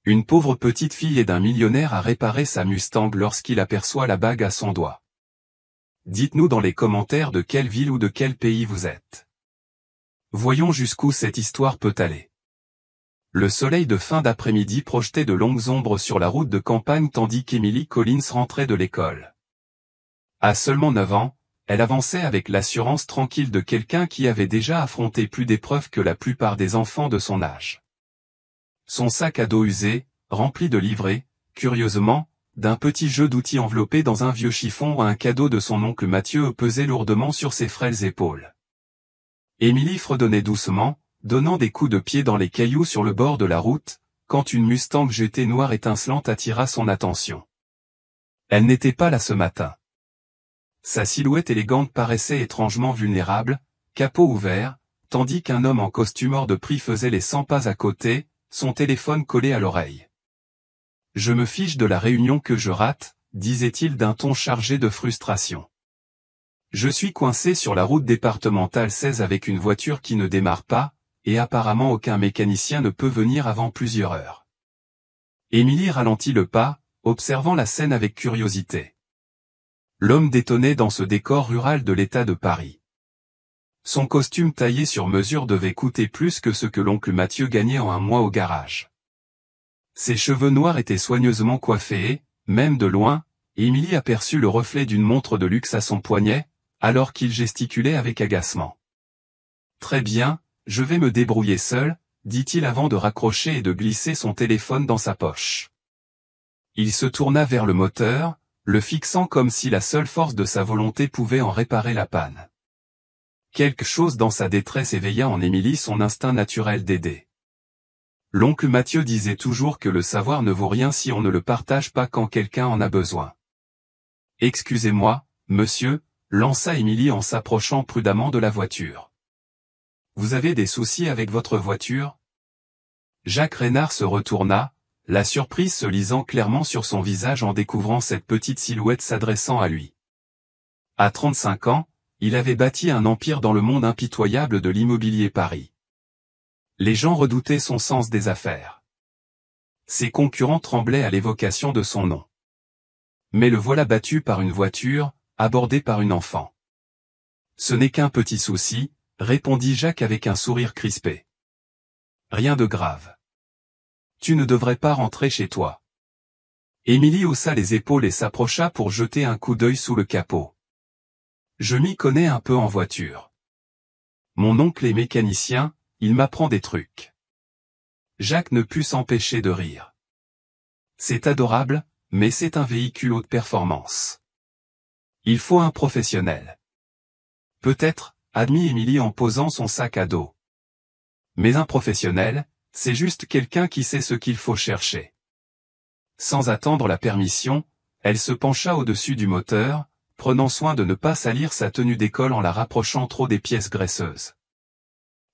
Une pauvre petite fille aide un millionnaire à réparer sa Mustang lorsqu'il aperçoit la bague à son doigt. Dites-nous dans les commentaires de quelle ville ou de quel pays vous êtes. Voyons jusqu'où cette histoire peut aller. Le soleil de fin d'après-midi projetait de longues ombres sur la route de campagne tandis qu'Emily Collins rentrait de l'école. À seulement 9 ans, elle avançait avec l'assurance tranquille de quelqu'un qui avait déjà affronté plus d'épreuves que la plupart des enfants de son âge. Son sac à dos usé, rempli de livrets, curieusement, d'un petit jeu d'outils enveloppé dans un vieux chiffon ou un cadeau de son oncle Mathieu pesait lourdement sur ses frêles épaules. Emily fredonnait doucement, donnant des coups de pied dans les cailloux sur le bord de la route, quand une Mustang GT noire étincelante attira son attention. Elle n'était pas là ce matin. Sa silhouette élégante paraissait étrangement vulnérable, capot ouvert, tandis qu'un homme en costume hors de prix faisait les 100 pas à côté, son téléphone collé à l'oreille. « Je me fiche de la réunion que je rate », disait-il d'un ton chargé de frustration. « Je suis coincé sur la route départementale 16 avec une voiture qui ne démarre pas, et apparemment aucun mécanicien ne peut venir avant plusieurs heures. » Emily ralentit le pas, observant la scène avec curiosité. L'homme détonnait dans ce décor rural de l'État de Paris. Son costume taillé sur mesure devait coûter plus que ce que l'oncle Mathieu gagnait en un mois au garage. Ses cheveux noirs étaient soigneusement coiffés et, même de loin, Emily aperçut le reflet d'une montre de luxe à son poignet, alors qu'il gesticulait avec agacement. « Très bien, je vais me débrouiller seul », dit-il avant de raccrocher et de glisser son téléphone dans sa poche. Il se tourna vers le moteur, le fixant comme si la seule force de sa volonté pouvait en réparer la panne. Quelque chose dans sa détresse éveilla en Emily son instinct naturel d'aider. L'oncle Mathieu disait toujours que le savoir ne vaut rien si on ne le partage pas quand quelqu'un en a besoin. « Excusez-moi, monsieur », lança Emily en s'approchant prudemment de la voiture. « Vous avez des soucis avec votre voiture ?» Jacques Reynard se retourna, la surprise se lisant clairement sur son visage en découvrant cette petite silhouette s'adressant à lui. À 35 ans, il avait bâti un empire dans le monde impitoyable de l'immobilier Paris. Les gens redoutaient son sens des affaires. Ses concurrents tremblaient à l'évocation de son nom. Mais le voilà battu par une voiture, abordé par une enfant. « Ce n'est qu'un petit souci », répondit Jacques avec un sourire crispé. « Rien de grave. Tu ne devrais pas rentrer chez toi. » Emily haussa les épaules et s'approcha pour jeter un coup d'œil sous le capot. « Je m'y connais un peu en voiture. Mon oncle est mécanicien, il m'apprend des trucs. » Jacques ne put s'empêcher de rire. « C'est adorable, mais c'est un véhicule haute performance. Il faut un professionnel. »« Peut-être », admit Emily en posant son sac à dos. « Mais un professionnel, c'est juste quelqu'un qui sait ce qu'il faut chercher. » Sans attendre la permission, elle se pencha au-dessus du moteur, prenant soin de ne pas salir sa tenue d'école en la rapprochant trop des pièces graisseuses.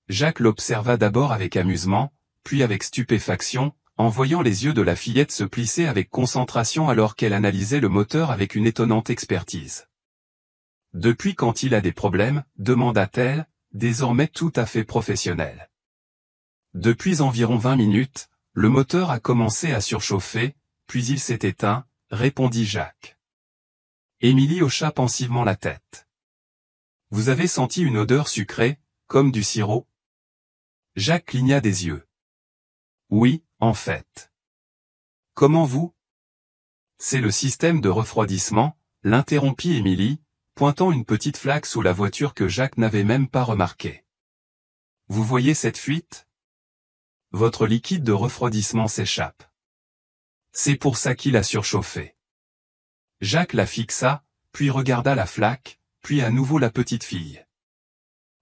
Jacques l'observa d'abord avec amusement, puis avec stupéfaction, en voyant les yeux de la fillette se plisser avec concentration alors qu'elle analysait le moteur avec une étonnante expertise. « Depuis quand il a des problèmes ?» demanda-t-elle, désormais tout à fait professionnelle. « Depuis environ 20 minutes, le moteur a commencé à surchauffer, puis il s'est éteint, » répondit Jacques. Emily hocha pensivement la tête. « Vous avez senti une odeur sucrée, comme du sirop ?» Jacques cligna des yeux. « Oui, en fait. »« Comment vous ?»« C'est le système de refroidissement », l'interrompit Emily, pointant une petite flaque sous la voiture que Jacques n'avait même pas remarquée. « Vous voyez cette fuite ? Votre liquide de refroidissement s'échappe. C'est pour ça qu'il a surchauffé. » Jacques la fixa, puis regarda la flaque, puis à nouveau la petite fille.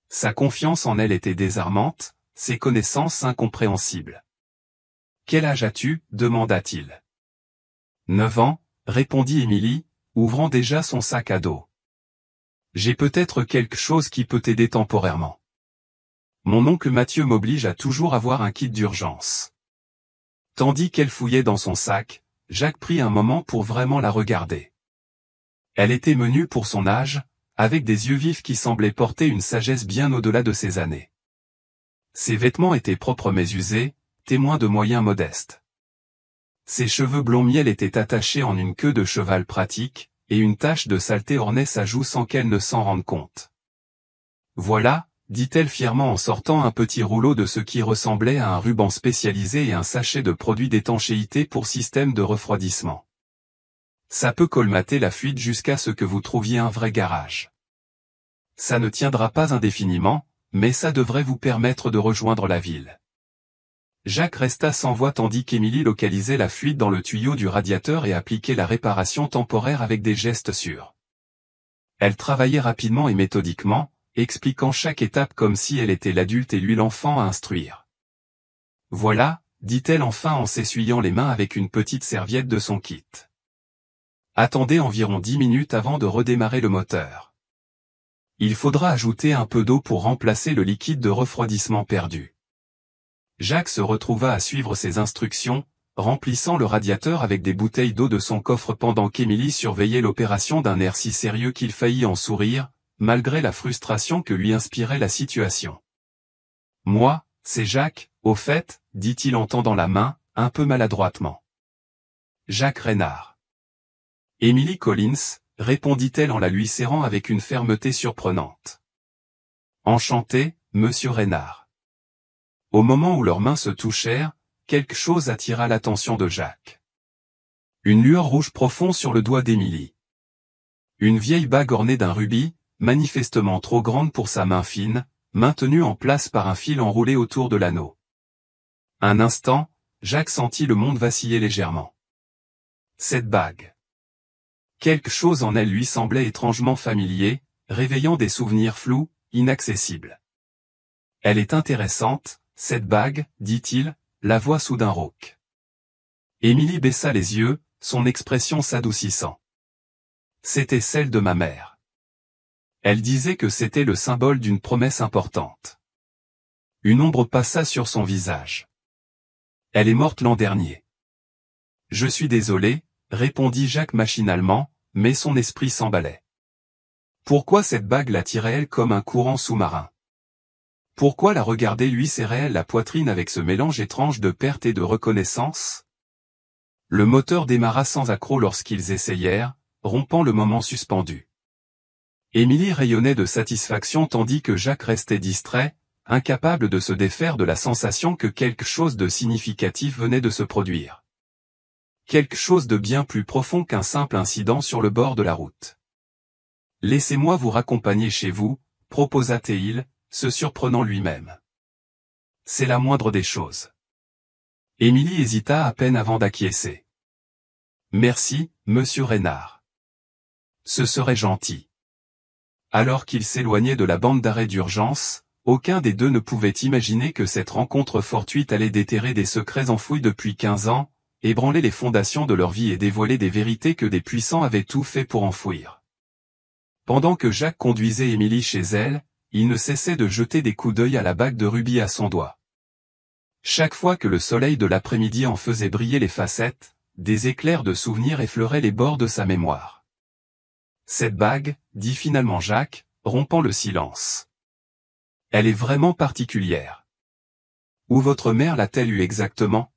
Sa confiance en elle était désarmante, ses connaissances incompréhensibles. « Quel âge as-tu » demanda-t-il. « 9 ans, répondit Emily, ouvrant déjà son sac à dos. « J'ai peut-être quelque chose qui peut t'aider temporairement. Mon oncle Mathieu m'oblige à toujours avoir un kit d'urgence. » Tandis qu'elle fouillait dans son sac, Jacques prit un moment pour vraiment la regarder. Elle était menue pour son âge, avec des yeux vifs qui semblaient porter une sagesse bien au-delà de ses années. Ses vêtements étaient propres mais usés, témoins de moyens modestes. Ses cheveux blond miel étaient attachés en une queue de cheval pratique, et une tache de saleté ornait sa joue sans qu'elle ne s'en rende compte. Voilà, dit-elle fièrement en sortant un petit rouleau de ce qui ressemblait à un ruban spécialisé et un sachet de produits d'étanchéité pour système de refroidissement. Ça peut colmater la fuite jusqu'à ce que vous trouviez un vrai garage. Ça ne tiendra pas indéfiniment, mais ça devrait vous permettre de rejoindre la ville. Jacques resta sans voix tandis qu'Émilie localisait la fuite dans le tuyau du radiateur et appliquait la réparation temporaire avec des gestes sûrs. Elle travaillait rapidement et méthodiquement, expliquant chaque étape comme si elle était l'adulte et lui l'enfant à instruire. Voilà, dit-elle enfin en s'essuyant les mains avec une petite serviette de son kit. Attendez environ 10 minutes avant de redémarrer le moteur. Il faudra ajouter un peu d'eau pour remplacer le liquide de refroidissement perdu. Jacques se retrouva à suivre ses instructions, remplissant le radiateur avec des bouteilles d'eau de son coffre pendant qu'Émilie surveillait l'opération d'un air si sérieux qu'il faillit en sourire, malgré la frustration que lui inspirait la situation. « Moi, c'est Jacques, au fait, dit-il en tendant la main, un peu maladroitement. Jacques Reynard. Emily Collins, répondit-elle en la lui serrant avec une fermeté surprenante. Enchanté, monsieur Reynard. Au moment où leurs mains se touchèrent, quelque chose attira l'attention de Jacques. Une lueur rouge profonde sur le doigt d'Émilie. Une vieille bague ornée d'un rubis, manifestement trop grande pour sa main fine, maintenue en place par un fil enroulé autour de l'anneau. Un instant, Jacques sentit le monde vaciller légèrement. Cette bague. Quelque chose en elle lui semblait étrangement familier, réveillant des souvenirs flous, inaccessibles. Elle est intéressante, cette bague, dit-il, la voix soudain rauque. Émilie baissa les yeux, son expression s'adoucissant. C'était celle de ma mère. Elle disait que c'était le symbole d'une promesse importante. Une ombre passa sur son visage. Elle est morte l'an dernier. Je suis désolé, répondit Jacques machinalement, mais son esprit s'emballait. Pourquoi cette bague l'attirait-elle comme un courant sous-marin? Pourquoi la regarder lui serrait-elle la poitrine avec ce mélange étrange de perte et de reconnaissance? Le moteur démarra sans accroc lorsqu'ils essayèrent, rompant le moment suspendu. Émilie rayonnait de satisfaction tandis que Jacques restait distrait, incapable de se défaire de la sensation que quelque chose de significatif venait de se produire. Quelque chose de bien plus profond qu'un simple incident sur le bord de la route. « Laissez-moi vous raccompagner chez vous, proposa-t-il, se surprenant lui-même. C'est la moindre des choses. Émilie hésita à peine avant d'acquiescer. Merci, monsieur Reynard. Ce serait gentil. Alors qu'ils s'éloignaient de la bande d'arrêt d'urgence, aucun des deux ne pouvait imaginer que cette rencontre fortuite allait déterrer des secrets enfouis depuis 15 ans, ébranler les fondations de leur vie et dévoiler des vérités que des puissants avaient tout fait pour enfouir. Pendant que Jacques conduisait Émilie chez elle, il ne cessait de jeter des coups d'œil à la bague de rubis à son doigt. Chaque fois que le soleil de l'après-midi en faisait briller les facettes, des éclairs de souvenirs effleuraient les bords de sa mémoire. Cette bague, dit finalement Jacques, rompant le silence. Elle est vraiment particulière. Où votre mère l'a-t-elle eue exactement?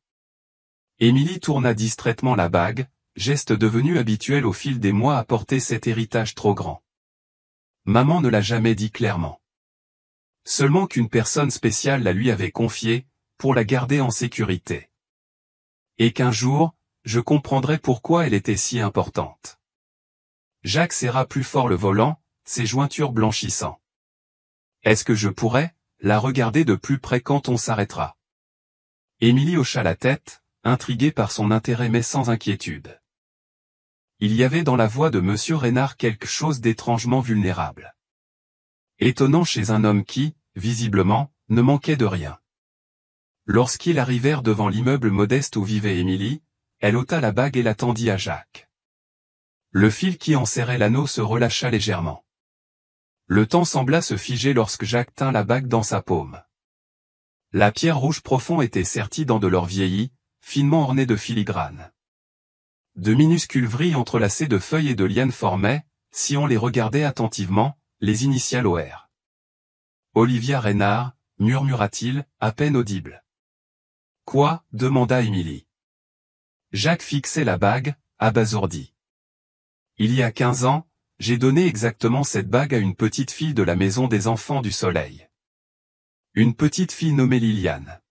Émilie tourna distraitement la bague, geste devenu habituel au fil des mois à porter cet héritage trop grand. Maman ne l'a jamais dit clairement. Seulement qu'une personne spéciale la lui avait confiée, pour la garder en sécurité. Et qu'un jour, je comprendrai pourquoi elle était si importante. Jacques serra plus fort le volant, ses jointures blanchissant. Est-ce que je pourrais la regarder de plus près quand on s'arrêtera? Émilie hocha la tête, intriguée par son intérêt mais sans inquiétude. Il y avait dans la voix de monsieur Reynard quelque chose d'étrangement vulnérable. Étonnant chez un homme qui, visiblement, ne manquait de rien. Lorsqu'ils arrivèrent devant l'immeuble modeste où vivait Émilie, elle ôta la bague et la tendit à Jacques. Le fil qui enserrait l'anneau se relâcha légèrement. Le temps sembla se figer lorsque Jacques tint la bague dans sa paume. La pierre rouge profonde était sertie dans de l'or vieilli, finement orné de filigrane. De minuscules vrilles entrelacées de feuilles et de lianes formaient, si on les regardait attentivement, les initiales OR. Olivia Reynard, murmura-t-il, à peine audible. Quoi? Demanda Émilie. Jacques fixait la bague, abasourdi. Il y a 15 ans, j'ai donné exactement cette bague à une petite fille de la maison des enfants du soleil. Une petite fille nommée Liliane.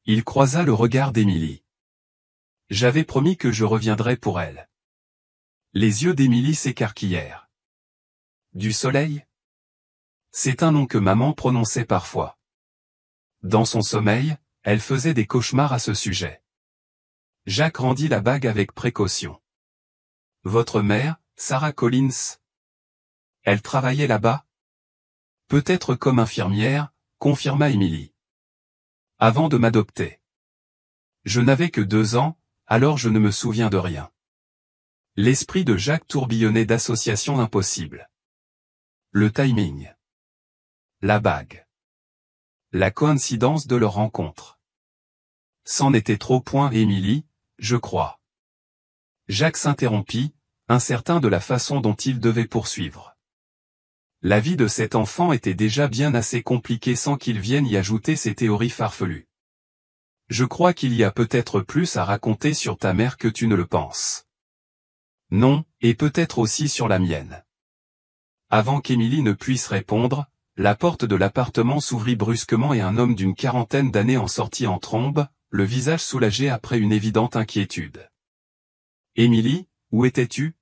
Il croisa le regard d'Émilie. J'avais promis que je reviendrais pour elle. Les yeux d'Émilie s'écarquillèrent. Du soleil? C'est un nom que maman prononçait parfois. Dans son sommeil, elle faisait des cauchemars à ce sujet. Jacques rendit la bague avec précaution. Votre mère, Sarah Collins? Elle travaillait là-bas? Peut-être comme infirmière, confirma Émilie. Avant de m'adopter. Je n'avais que 2 ans, alors je ne me souviens de rien. L'esprit de Jacques tourbillonnait d'associations impossibles. Le timing. La bague. La coïncidence de leur rencontre. C'en était trop point, Émilie, je crois. Jacques s'interrompit, incertain de la façon dont il devait poursuivre. La vie de cet enfant était déjà bien assez compliquée sans qu'il vienne y ajouter ses théories farfelues. Je crois qu'il y a peut-être plus à raconter sur ta mère que tu ne le penses. Non, et peut-être aussi sur la mienne. Avant qu'Émilie ne puisse répondre, la porte de l'appartement s'ouvrit brusquement et un homme d'une 40aine d'années en sortit en trombe, le visage soulagé après une évidente inquiétude. « Émilie, où étais-tu ?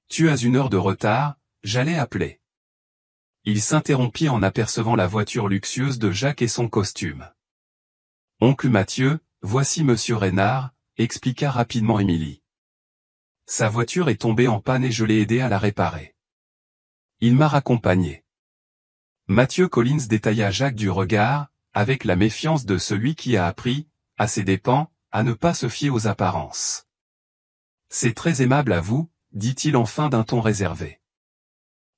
Tu as 1 heure de retard, j'allais appeler. » Il s'interrompit en apercevant la voiture luxueuse de Jacques et son costume. « Oncle Mathieu, voici Monsieur Reynard, » expliqua rapidement Émilie. Sa voiture est tombée en panne et je l'ai aidé à la réparer. Il m'a raccompagné. Mathieu Collins détailla à Jacques du regard, avec la méfiance de celui qui a appris, à ses dépens, à ne pas se fier aux apparences. C'est très aimable à vous, dit-il enfin d'un ton réservé.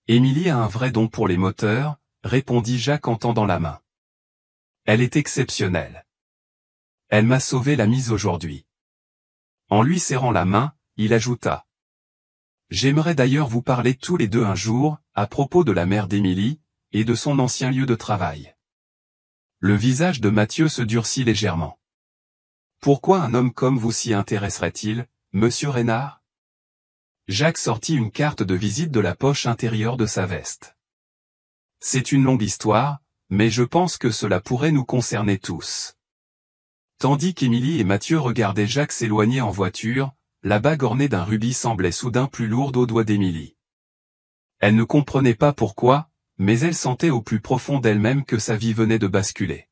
Émilie a un vrai don pour les moteurs, répondit Jacques en tendant la main. Elle est exceptionnelle. Elle m'a sauvé la mise aujourd'hui. En lui serrant la main, il ajouta. J'aimerais d'ailleurs vous parler tous les deux un jour, à propos de la mère d'Émilie, et de son ancien lieu de travail. Le visage de Mathieu se durcit légèrement. Pourquoi un homme comme vous s'y intéresserait-il, Monsieur Reynard? Jacques sortit une carte de visite de la poche intérieure de sa veste. C'est une longue histoire, mais je pense que cela pourrait nous concerner tous. Tandis qu'Émilie et Mathieu regardaient Jacques s'éloigner en voiture, la bague ornée d'un rubis semblait soudain plus lourde aux doigts d'Émilie. Elle ne comprenait pas pourquoi, mais elle sentait au plus profond d'elle-même que sa vie venait de basculer.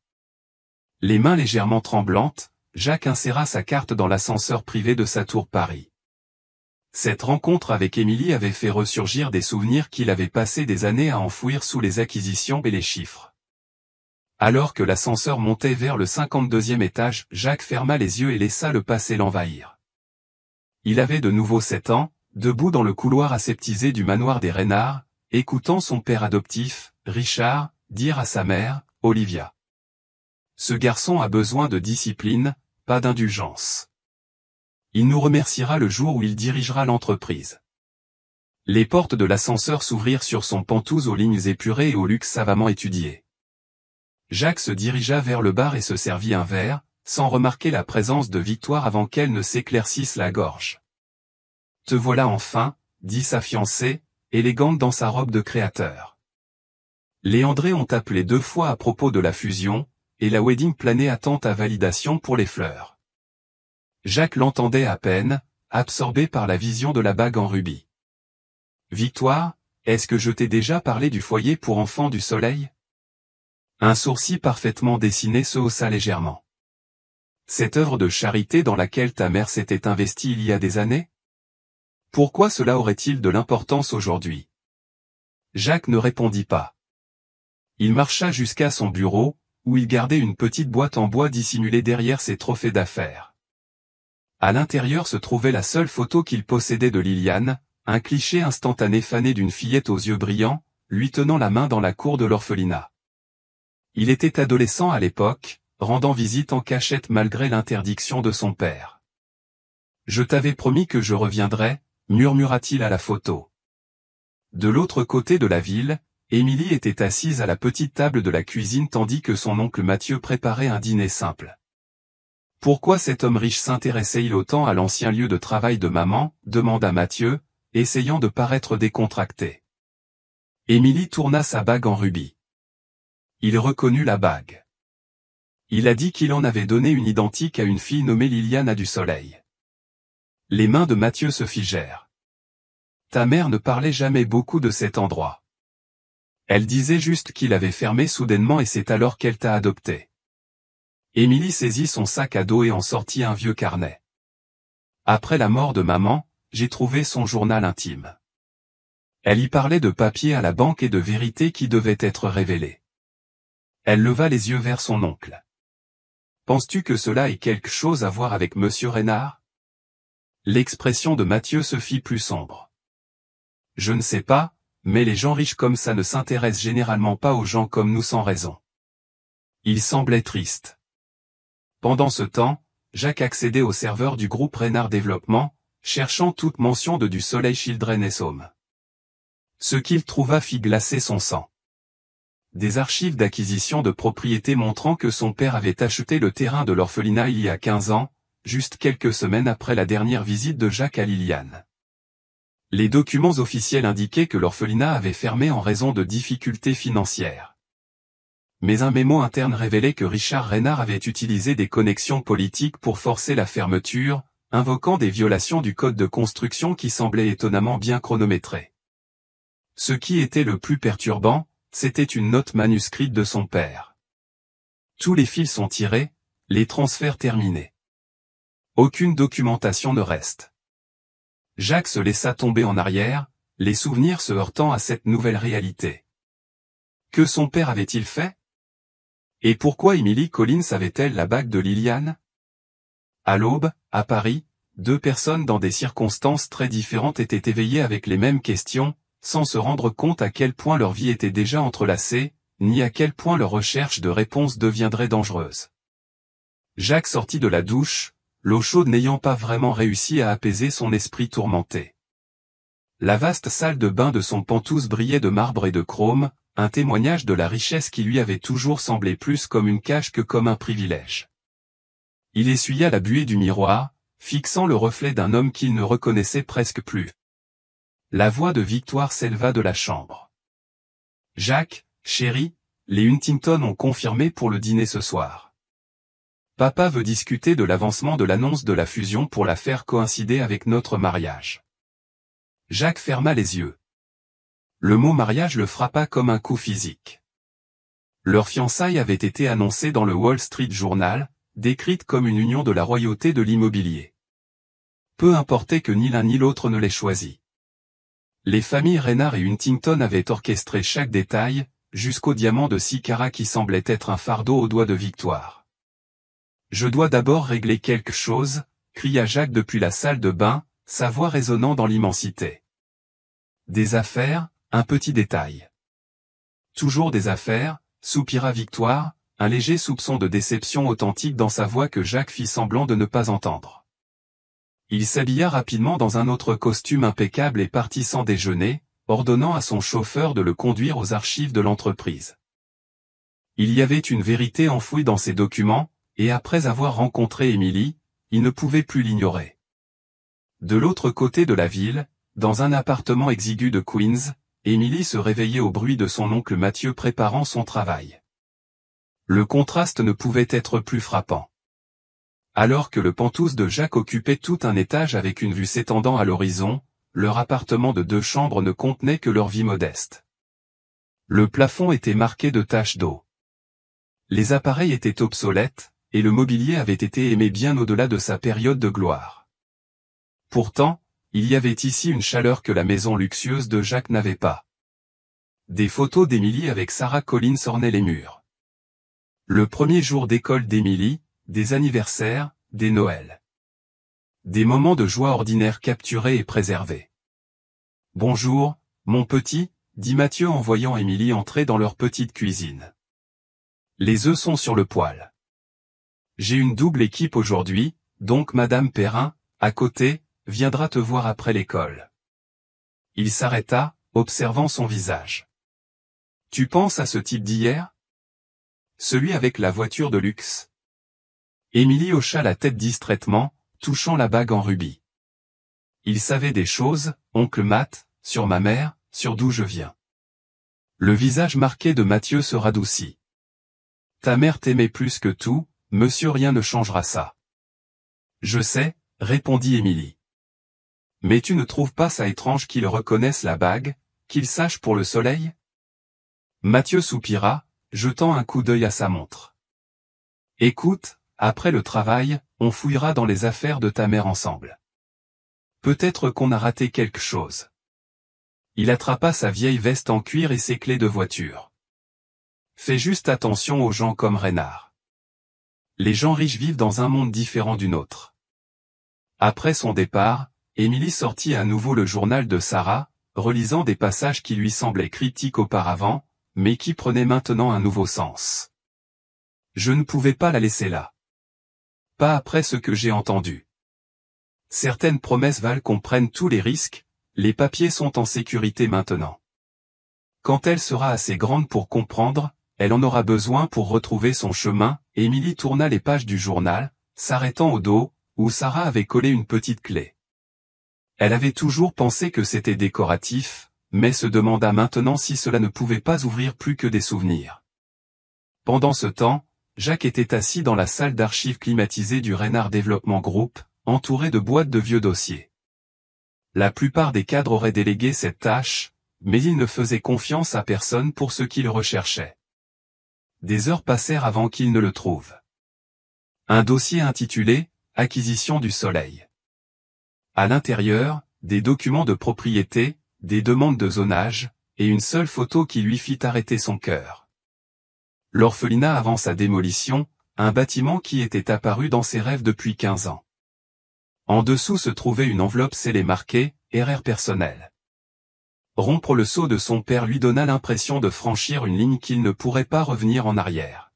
Les mains légèrement tremblantes, Jacques inséra sa carte dans l'ascenseur privé de sa tour Paris. Cette rencontre avec Émilie avait fait ressurgir des souvenirs qu'il avait passé des années à enfouir sous les acquisitions et les chiffres. Alors que l'ascenseur montait vers le 52e étage, Jacques ferma les yeux et laissa le passé l'envahir. Il avait de nouveau 7 ans, debout dans le couloir aseptisé du manoir des Reynard, écoutant son père adoptif, Richard, dire à sa mère, Olivia. Ce garçon a besoin de discipline, pas d'indulgence. Il nous remerciera le jour où il dirigera l'entreprise. Les portes de l'ascenseur s'ouvrirent sur son pantouse aux lignes épurées et au luxe savamment étudié. Jacques se dirigea vers le bar et se servit un verre, sans remarquer la présence de Victoire avant qu'elle ne s'éclaircisse la gorge. « Te voilà enfin, » dit sa fiancée, élégante dans sa robe de créateur. Les André ont appelé 2 fois à propos de la fusion, et la wedding planée attend à validation pour les fleurs. Jacques l'entendait à peine, absorbé par la vision de la bague en rubis. « Victoire, est-ce que je t'ai déjà parlé du foyer pour enfants du soleil ?» Un sourcil parfaitement dessiné se haussa légèrement. « Cette œuvre de charité dans laquelle ta mère s'était investie il y a des années ? Pourquoi cela aurait-il de l'importance aujourd'hui ?» Jacques ne répondit pas. Il marcha jusqu'à son bureau, où il gardait une petite boîte en bois dissimulée derrière ses trophées d'affaires. À l'intérieur se trouvait la seule photo qu'il possédait de Liliane, un cliché instantané fané d'une fillette aux yeux brillants, lui tenant la main dans la cour de l'orphelinat. Il était adolescent à l'époque, rendant visite en cachette malgré l'interdiction de son père. « Je t'avais promis que je reviendrais », murmura-t-il à la photo. De l'autre côté de la ville, Émilie était assise à la petite table de la cuisine tandis que son oncle Mathieu préparait un dîner simple. Pourquoi cet homme riche s'intéressait-il autant à l'ancien lieu de travail de maman, demanda Mathieu, essayant de paraître décontracté. Émilie tourna sa bague en rubis. Il reconnut la bague. Il a dit qu'il en avait donné une identique à une fille nommée Liliane du Soleil. Les mains de Mathieu se figèrent. Ta mère ne parlait jamais beaucoup de cet endroit. Elle disait juste qu'il avait fermé soudainement et c'est alors qu'elle t'a adopté. Émilie saisit son sac à dos et en sortit un vieux carnet. Après la mort de maman, j'ai trouvé son journal intime. Elle y parlait de papiers à la banque et de vérités qui devaient être révélées. Elle leva les yeux vers son oncle. Penses-tu que cela ait quelque chose à voir avec Monsieur Reynard? L'expression de Mathieu se fit plus sombre. Je ne sais pas, mais les gens riches comme ça ne s'intéressent généralement pas aux gens comme nous sans raison. Il semblait triste. Pendant ce temps, Jacques accédait au serveur du groupe Reynard Développement, cherchant toute mention de du Soleil Children's Home. Ce qu'il trouva fit glacer son sang. Des archives d'acquisition de propriétés montrant que son père avait acheté le terrain de l'orphelinat il y a 15 ans, juste quelques semaines après la dernière visite de Jacques à Liliane. Les documents officiels indiquaient que l'orphelinat avait fermé en raison de difficultés financières. Mais un mémo interne révélait que Richard Reynard avait utilisé des connexions politiques pour forcer la fermeture, invoquant des violations du code de construction qui semblaient étonnamment bien chronométrées. Ce qui était le plus perturbant, c'était une note manuscrite de son père. Tous les fils sont tirés, les transferts terminés. Aucune documentation ne reste. Jacques se laissa tomber en arrière, les souvenirs se heurtant à cette nouvelle réalité. Que son père avait-il fait? Et pourquoi Emily Collins avait-elle la bague de Liliane? À l'aube, à Paris, deux personnes dans des circonstances très différentes étaient éveillées avec les mêmes questions, sans se rendre compte à quel point leur vie était déjà entrelacée, ni à quel point leur recherche de réponses deviendrait dangereuse. Jacques sortit de la douche, l'eau chaude n'ayant pas vraiment réussi à apaiser son esprit tourmenté. La vaste salle de bain de son Penthouse brillait de marbre et de chrome, un témoignage de la richesse qui lui avait toujours semblé plus comme une cage que comme un privilège. Il essuya la buée du miroir, fixant le reflet d'un homme qu'il ne reconnaissait presque plus. La voix de Victoire s'éleva de la chambre. « Jacques, chéri, les Huntington ont confirmé pour le dîner ce soir. Papa veut discuter de l'avancement de l'annonce de la fusion pour la faire coïncider avec notre mariage. » Jacques ferma les yeux. Le mot mariage le frappa comme un coup physique. Leur fiançailles avait été annoncée dans le Wall Street Journal, décrite comme une union de la royauté de l'immobilier. Peu importait que ni l'un ni l'autre ne les choisît. Les familles Reynard et Huntington avaient orchestré chaque détail, jusqu'au diamant de 6 carats qui semblait être un fardeau aux doigts de Victoire. « Je dois d'abord régler quelque chose », cria Jacques depuis la salle de bain, sa voix résonnant dans l'immensité. « Des affaires, un petit détail. »« Toujours des affaires », soupira Victoire, un léger soupçon de déception authentique dans sa voix que Jacques fit semblant de ne pas entendre. Il s'habilla rapidement dans un autre costume impeccable et partit sans déjeuner, ordonnant à son chauffeur de le conduire aux archives de l'entreprise. Il y avait une vérité enfouie dans ces documents, et après avoir rencontré Émilie, il ne pouvait plus l'ignorer. De l'autre côté de la ville, dans un appartement exigu de Queens, Émilie se réveillait au bruit de son oncle Mathieu préparant son travail. Le contraste ne pouvait être plus frappant. Alors que le Penthouse de Jacques occupait tout un étage avec une vue s'étendant à l'horizon, leur appartement de 2 chambres ne contenait que leur vie modeste. Le plafond était marqué de taches d'eau. Les appareils étaient obsolètes, et le mobilier avait été aimé bien au-delà de sa période de gloire. Pourtant, il y avait ici une chaleur que la maison luxueuse de Jacques n'avait pas. Des photos d'Émilie avec Sarah Collins ornaient les murs. Le premier jour d'école d'Émilie, des anniversaires, des Noëls. Des moments de joie ordinaires capturés et préservés. « Bonjour, mon petit », dit Mathieu en voyant Émilie entrer dans leur petite cuisine. « Les œufs sont sur le poêle. J'ai une double équipe aujourd'hui, donc Madame Perrin, à côté, viendra te voir après l'école. » Il s'arrêta, observant son visage. « Tu penses à ce type d'hier? Celui avec la voiture de luxe? Émilie hocha la tête distraitement, touchant la bague en rubis. Il savait des choses, oncle Matt, sur ma mère, sur d'où je viens. Le visage marqué de Mathieu se radoucit. Ta mère t'aimait plus que tout, monsieur, rien ne changera ça. Je sais, répondit Émilie. Mais tu ne trouves pas ça étrange qu'il reconnaisse la bague, qu'il sache pour le soleil? Mathieu soupira, jetant un coup d'œil à sa montre. Écoute, après le travail, on fouillera dans les affaires de ta mère ensemble. Peut-être qu'on a raté quelque chose. Il attrapa sa vieille veste en cuir et ses clés de voiture. Fais juste attention aux gens comme Reynard. Les gens riches vivent dans un monde différent du nôtre. Après son départ, Émilie sortit à nouveau le journal de Sarah, relisant des passages qui lui semblaient critiques auparavant, mais qui prenaient maintenant un nouveau sens. Je ne pouvais pas la laisser là. Pas après ce que j'ai entendu. Certaines promesses valent qu'on prenne tous les risques, les papiers sont en sécurité maintenant. Quand elle sera assez grande pour comprendre, elle en aura besoin pour retrouver son chemin. Émilie tourna les pages du journal, s'arrêtant au dos, où Sarah avait collé une petite clé. Elle avait toujours pensé que c'était décoratif, mais se demanda maintenant si cela ne pouvait pas ouvrir plus que des souvenirs. Pendant ce temps, Jacques était assis dans la salle d'archives climatisée du Reynard Development Group, entouré de boîtes de vieux dossiers. La plupart des cadres auraient délégué cette tâche, mais il ne faisait confiance à personne pour ce qu'il recherchait. Des heures passèrent avant qu'il ne le trouve. Un dossier intitulé « Acquisition du soleil ». À l'intérieur, des documents de propriété, des demandes de zonage, et une seule photo qui lui fit arrêter son cœur. L'orphelinat avant sa démolition, un bâtiment qui était apparu dans ses rêves depuis 15 ans. En dessous se trouvait une enveloppe scellée marquée « Erreur personnelle ». Rompre le sceau de son père lui donna l'impression de franchir une ligne qu'il ne pourrait pas revenir en arrière.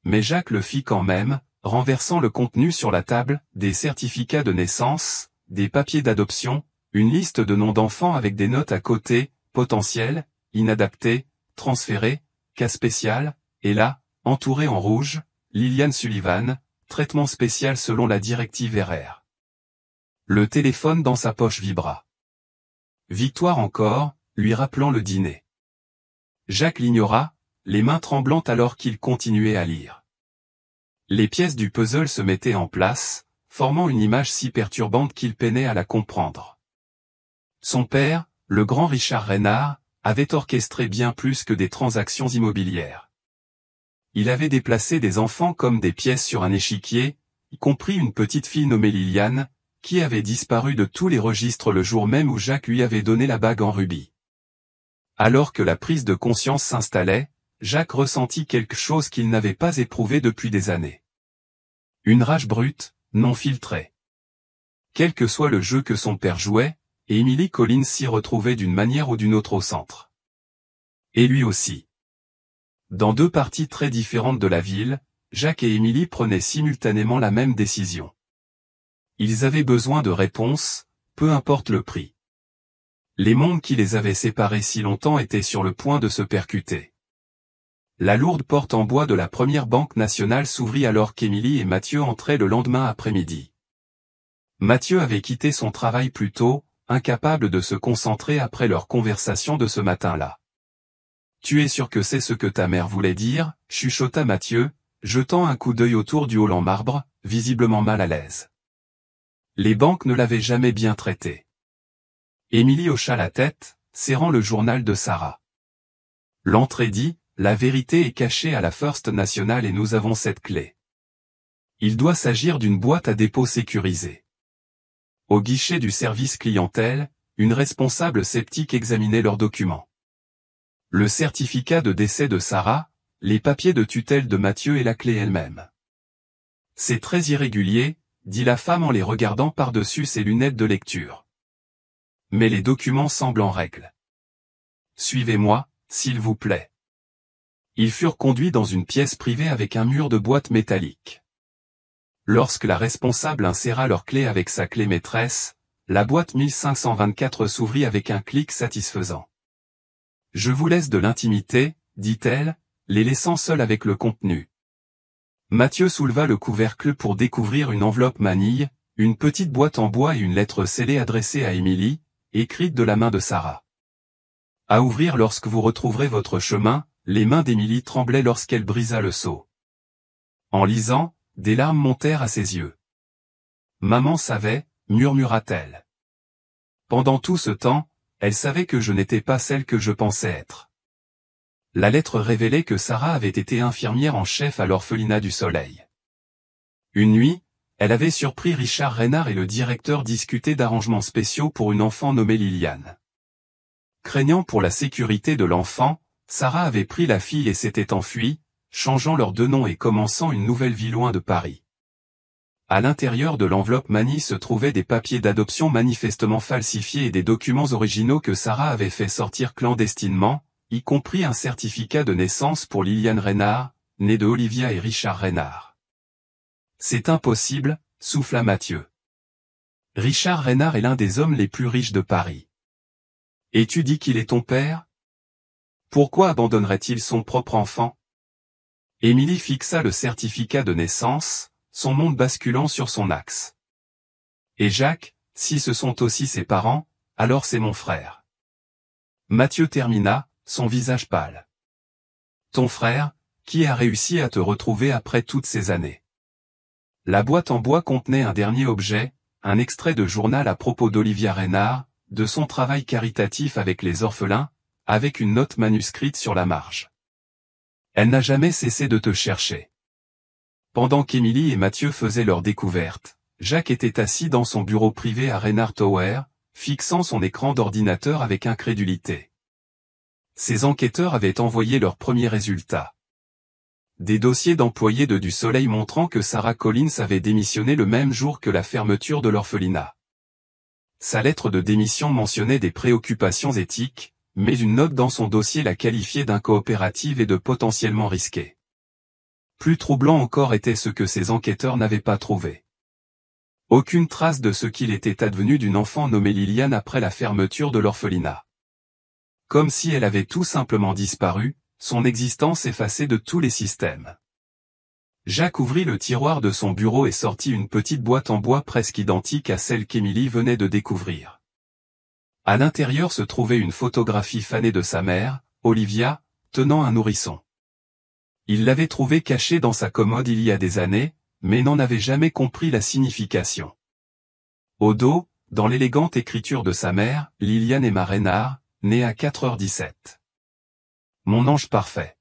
Mais Jacques le fit quand même, renversant le contenu sur la table, des certificats de naissance, des papiers d'adoption, une liste de noms d'enfants avec des notes à côté, potentiels, inadaptés, transférés, cas spécial, et là, entouré en rouge, Liliane Sullivan, traitement spécial selon la directive RR. Le téléphone dans sa poche vibra. Victoire encore, lui rappelant le dîner. Jacques l'ignora, les mains tremblantes alors qu'il continuait à lire. Les pièces du puzzle se mettaient en place, formant une image si perturbante qu'il peinait à la comprendre. Son père, le grand Richard Reynard, avait orchestré bien plus que des transactions immobilières. Il avait déplacé des enfants comme des pièces sur un échiquier, y compris une petite fille nommée Liliane, qui avait disparu de tous les registres le jour même où Jacques lui avait donné la bague en rubis. Alors que la prise de conscience s'installait, Jacques ressentit quelque chose qu'il n'avait pas éprouvé depuis des années. Une rage brute, non filtrée. Quel que soit le jeu que son père jouait, Emily Collins s'y retrouvait d'une manière ou d'une autre au centre. Et lui aussi. Dans deux parties très différentes de la ville, Jacques et Emily prenaient simultanément la même décision. Ils avaient besoin de réponses, peu importe le prix. Les mondes qui les avaient séparés si longtemps étaient sur le point de se percuter. La lourde porte en bois de la première banque nationale s'ouvrit alors qu'Émilie et Mathieu entraient le lendemain après-midi. Mathieu avait quitté son travail plus tôt, incapable de se concentrer après leur conversation de ce matin-là. « Tu es sûr que c'est ce que ta mère voulait dire ?» chuchota Mathieu, jetant un coup d'œil autour du hall en marbre, visiblement mal à l'aise. Les banques ne l'avaient jamais bien traité. Émilie hocha la tête, serrant le journal de Sarah. L'entrée dit, la vérité est cachée à la First National et nous avons cette clé. Il doit s'agir d'une boîte à dépôt sécurisée. Au guichet du service clientèle, une responsable sceptique examinait leurs documents. Le certificat de décès de Sarah, les papiers de tutelle de Mathieu et la clé elle-même. C'est très irrégulier, dit la femme en les regardant par-dessus ses lunettes de lecture. Mais les documents semblent en règle. Suivez-moi, s'il vous plaît. Ils furent conduits dans une pièce privée avec un mur de boîte métallique. Lorsque la responsable inséra leur clé avec sa clé maîtresse, la boîte 1524 s'ouvrit avec un clic satisfaisant. « Je vous laisse de l'intimité, dit-elle, les laissant seuls avec le contenu. Mathieu souleva le couvercle pour découvrir une enveloppe manille, une petite boîte en bois et une lettre scellée adressée à Émilie, écrite de la main de Sarah. À ouvrir lorsque vous retrouverez votre chemin, les mains d'Émilie tremblaient lorsqu'elle brisa le sceau. En lisant, des larmes montèrent à ses yeux. Maman savait, murmura-t-elle. Pendant tout ce temps, elle savait que je n'étais pas celle que je pensais être. La lettre révélait que Sarah avait été infirmière en chef à l'orphelinat du Soleil. Une nuit, elle avait surpris Richard Reynard et le directeur discuter d'arrangements spéciaux pour une enfant nommée Liliane. Craignant pour la sécurité de l'enfant, Sarah avait pris la fille et s'était enfuie, changeant leurs deux noms et commençant une nouvelle vie loin de Paris. À l'intérieur de l'enveloppe manie se trouvaient des papiers d'adoption manifestement falsifiés et des documents originaux que Sarah avait fait sortir clandestinement, y compris un certificat de naissance pour Liliane Reynard, née de Olivia et Richard Reynard. C'est impossible, souffla Mathieu. Richard Reynard est l'un des hommes les plus riches de Paris. Et tu dis qu'il est ton père? Pourquoi abandonnerait-il son propre enfant? Émilie fixa le certificat de naissance, son monde basculant sur son axe. Et Jacques, si ce sont aussi ses parents, alors c'est mon frère. Mathieu termina, son visage pâle. Ton frère, qui a réussi à te retrouver après toutes ces années? La boîte en bois contenait un dernier objet, un extrait de journal à propos d'Olivia Reynard, de son travail caritatif avec les orphelins, avec une note manuscrite sur la marge. Elle n'a jamais cessé de te chercher. Pendant qu'Émilie et Mathieu faisaient leur découverte, Jacques était assis dans son bureau privé à Reynard Tower, fixant son écran d'ordinateur avec incrédulité. Ses enquêteurs avaient envoyé leurs premiers résultats. Des dossiers d'employés de Du Soleil montrant que Sarah Collins avait démissionné le même jour que la fermeture de l'orphelinat. Sa lettre de démission mentionnait des préoccupations éthiques, mais une note dans son dossier la qualifiait d'incoopérative et de potentiellement risquée. Plus troublant encore était ce que ses enquêteurs n'avaient pas trouvé. Aucune trace de ce qu'il était advenu d'une enfant nommée Liliane après la fermeture de l'orphelinat. Comme si elle avait tout simplement disparu, son existence effacée de tous les systèmes. Jacques ouvrit le tiroir de son bureau et sortit une petite boîte en bois presque identique à celle qu'Émilie venait de découvrir. À l'intérieur se trouvait une photographie fanée de sa mère, Olivia, tenant un nourrisson. Il l'avait trouvée cachée dans sa commode il y a des années, mais n'en avait jamais compris la signification. Au dos, dans l'élégante écriture de sa mère, Liliane Emma Reynard, née à 4h17. Mon ange parfait.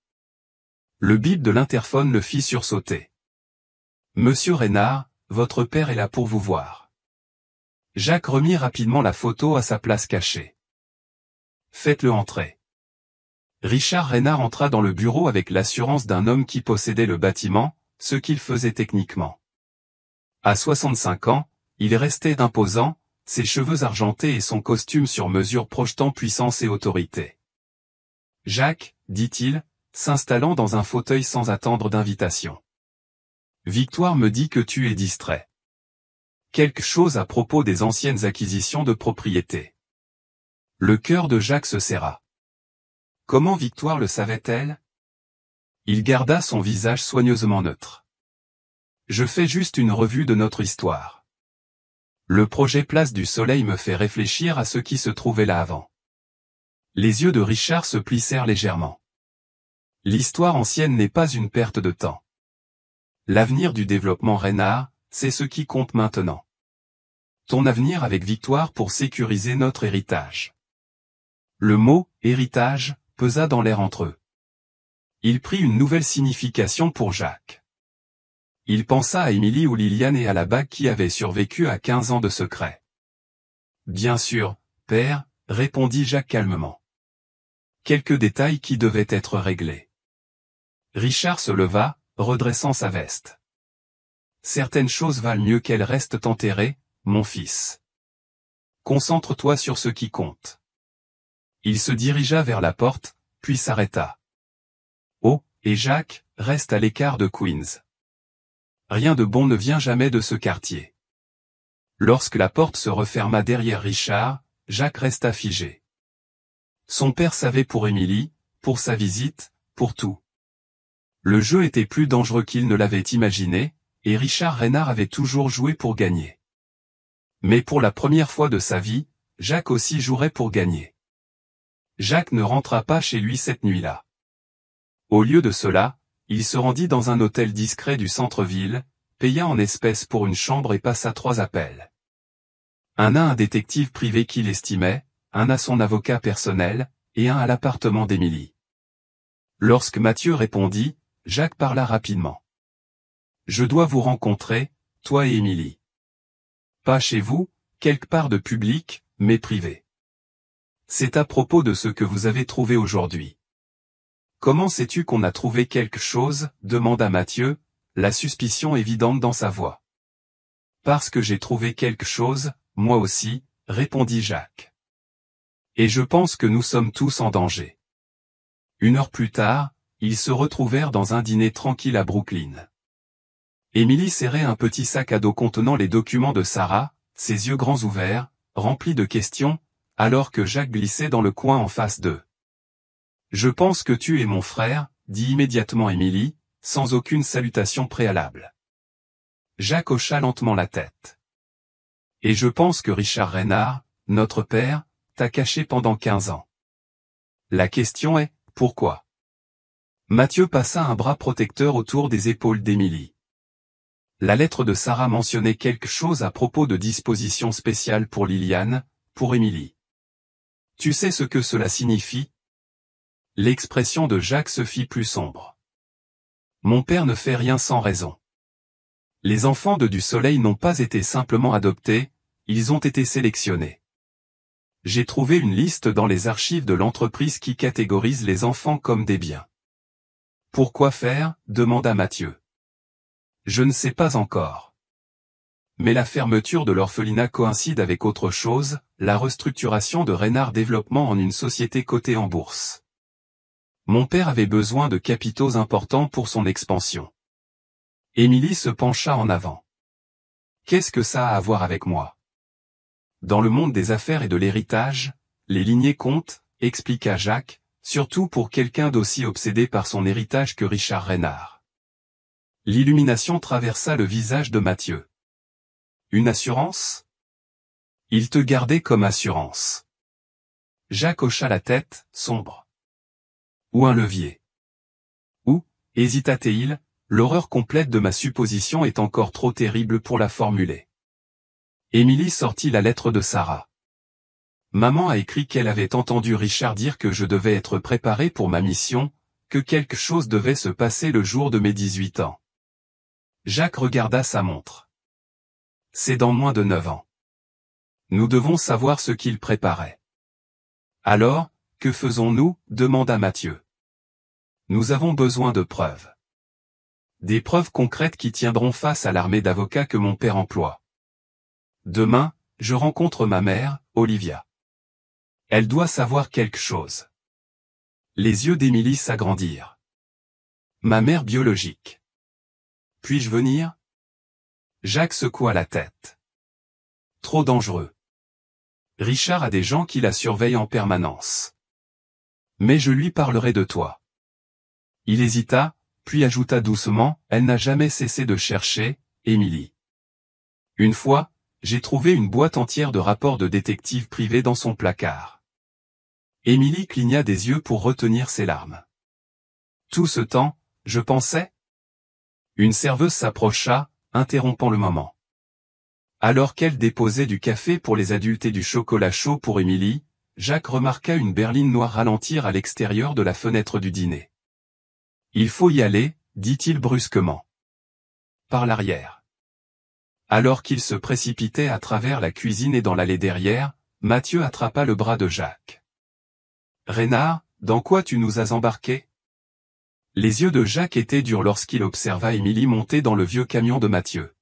Le bip de l'interphone le fit sursauter. Monsieur Reynard, votre père est là pour vous voir. Jacques remit rapidement la photo à sa place cachée. Faites-le entrer. Richard Reynard entra dans le bureau avec l'assurance d'un homme qui possédait le bâtiment, ce qu'il faisait techniquement. À 65 ans, il restait imposant, ses cheveux argentés et son costume sur mesure projetant puissance et autorité. Jacques, dit-il, s'installant dans un fauteuil sans attendre d'invitation. Victoire me dit que tu es distrait. Quelque chose à propos des anciennes acquisitions de propriété. Le cœur de Jacques se serra. Comment Victoire le savait-elle? Il garda son visage soigneusement neutre. Je fais juste une revue de notre histoire. Le projet Place du Soleil me fait réfléchir à ce qui se trouvait là avant. Les yeux de Richard se plissèrent légèrement. L'histoire ancienne n'est pas une perte de temps. L'avenir du développement Reynard, c'est ce qui compte maintenant. Ton avenir avec Victoire pour sécuriser notre héritage. Le mot « héritage » pesa dans l'air entre eux. Il prit une nouvelle signification pour Jacques. Il pensa à Émilie ou Liliane et à la bague qui avait survécu à 15 ans de secret. Bien sûr, père, répondit Jacques calmement. Quelques détails qui devaient être réglés. Richard se leva, redressant sa veste. Certaines choses valent mieux qu'elles restent enterrées, mon fils. Concentre-toi sur ce qui compte. Il se dirigea vers la porte, puis s'arrêta. Oh, et Jacques, reste à l'écart de Queens. Rien de bon ne vient jamais de ce quartier. Lorsque la porte se referma derrière Richard, Jacques resta figé. Son père savait pour Émilie, pour sa visite, pour tout. Le jeu était plus dangereux qu'il ne l'avait imaginé, et Richard Reynard avait toujours joué pour gagner. Mais pour la première fois de sa vie, Jacques aussi jouerait pour gagner. Jacques ne rentra pas chez lui cette nuit-là. Au lieu de cela, il se rendit dans un hôtel discret du centre-ville, paya en espèces pour une chambre et passa 3 appels. Un à un détective privé qu'il estimait, un à son avocat personnel, et un à l'appartement d'Émilie. Lorsque Mathieu répondit, Jacques parla rapidement. « Je dois vous rencontrer, toi et Émilie. Pas chez vous, quelque part de public, mais privé. C'est à propos de ce que vous avez trouvé aujourd'hui. » « Comment sais-tu qu'on a trouvé quelque chose ?» demanda Mathieu, la suspicion évidente dans sa voix. « Parce que j'ai trouvé quelque chose, moi aussi, » répondit Jacques. « Et je pense que nous sommes tous en danger. » 1 heure plus tard, ils se retrouvèrent dans un dîner tranquille à Brooklyn. Émilie serrait un petit sac à dos contenant les documents de Sarah, ses yeux grands ouverts, remplis de questions, alors que Jacques glissait dans le coin en face d'eux. « Je pense que tu es mon frère, » dit immédiatement Émilie, sans aucune salutation préalable. Jacques hocha lentement la tête. « Et je pense que Richard Reynard, notre père, t'a caché pendant 15 ans. La question est, pourquoi ?» Mathieu passa un bras protecteur autour des épaules d'Émilie. La lettre de Sarah mentionnait quelque chose à propos de dispositions spéciales pour Liliane, pour Émilie. « Tu sais ce que cela signifie ?» L'expression de Jacques se fit plus sombre. « Mon père ne fait rien sans raison. Les enfants de Du Soleil n'ont pas été simplement adoptés, ils ont été sélectionnés. J'ai trouvé une liste dans les archives de l'entreprise qui catégorise les enfants comme des biens. »« Pourquoi faire ?» demanda Mathieu. « Je ne sais pas encore. Mais la fermeture de l'orphelinat coïncide avec autre chose, la restructuration de Reynard Développement en une société cotée en bourse. Mon père avait besoin de capitaux importants pour son expansion. » Émilie se pencha en avant. « Qu'est-ce que ça a à voir avec moi ? » Dans le monde des affaires et de l'héritage, les lignées comptent, expliqua Jacques, surtout pour quelqu'un d'aussi obsédé par son héritage que Richard Reynard. L'illumination traversa le visage de Mathieu. « Une assurance ? Il te gardait comme assurance. » Jacques hocha la tête, sombre. « Ou un levier. » Ou, hésita-t-il, l'horreur complète de ma supposition est encore trop terrible pour la formuler. Émilie sortit la lettre de Sarah. Maman a écrit qu'elle avait entendu Richard dire que je devais être préparé pour ma mission, que quelque chose devait se passer le jour de mes 18 ans. Jacques regarda sa montre. C'est dans moins de 9 ans. Nous devons savoir ce qu'il préparait. Alors, que faisons-nous ? demanda Mathieu. Nous avons besoin de preuves. Des preuves concrètes qui tiendront face à l'armée d'avocats que mon père emploie. Demain, je rencontre ma mère, Olivia. Elle doit savoir quelque chose. Les yeux d'Émilie s'agrandirent. Ma mère biologique. Puis-je venir ? Jacques secoua la tête. Trop dangereux. Richard a des gens qui la surveillent en permanence. Mais je lui parlerai de toi. Il hésita, puis ajouta doucement, elle n'a jamais cessé de chercher, Émilie. Une fois, j'ai trouvé une boîte entière de rapports de détectives privés dans son placard. Émilie cligna des yeux pour retenir ses larmes. Tout ce temps, je pensais. Une serveuse s'approcha, interrompant le moment. Alors qu'elle déposait du café pour les adultes et du chocolat chaud pour Émilie, Jacques remarqua une berline noire ralentir à l'extérieur de la fenêtre du dîner. « Il faut y aller, » dit-il brusquement. « Par l'arrière. » Alors qu'il se précipitait à travers la cuisine et dans l'allée derrière, Mathieu attrapa le bras de Jacques. « Reynard, dans quoi tu nous as embarqués ?» Les yeux de Jacques étaient durs lorsqu'il observa Émilie monter dans le vieux camion de Mathieu.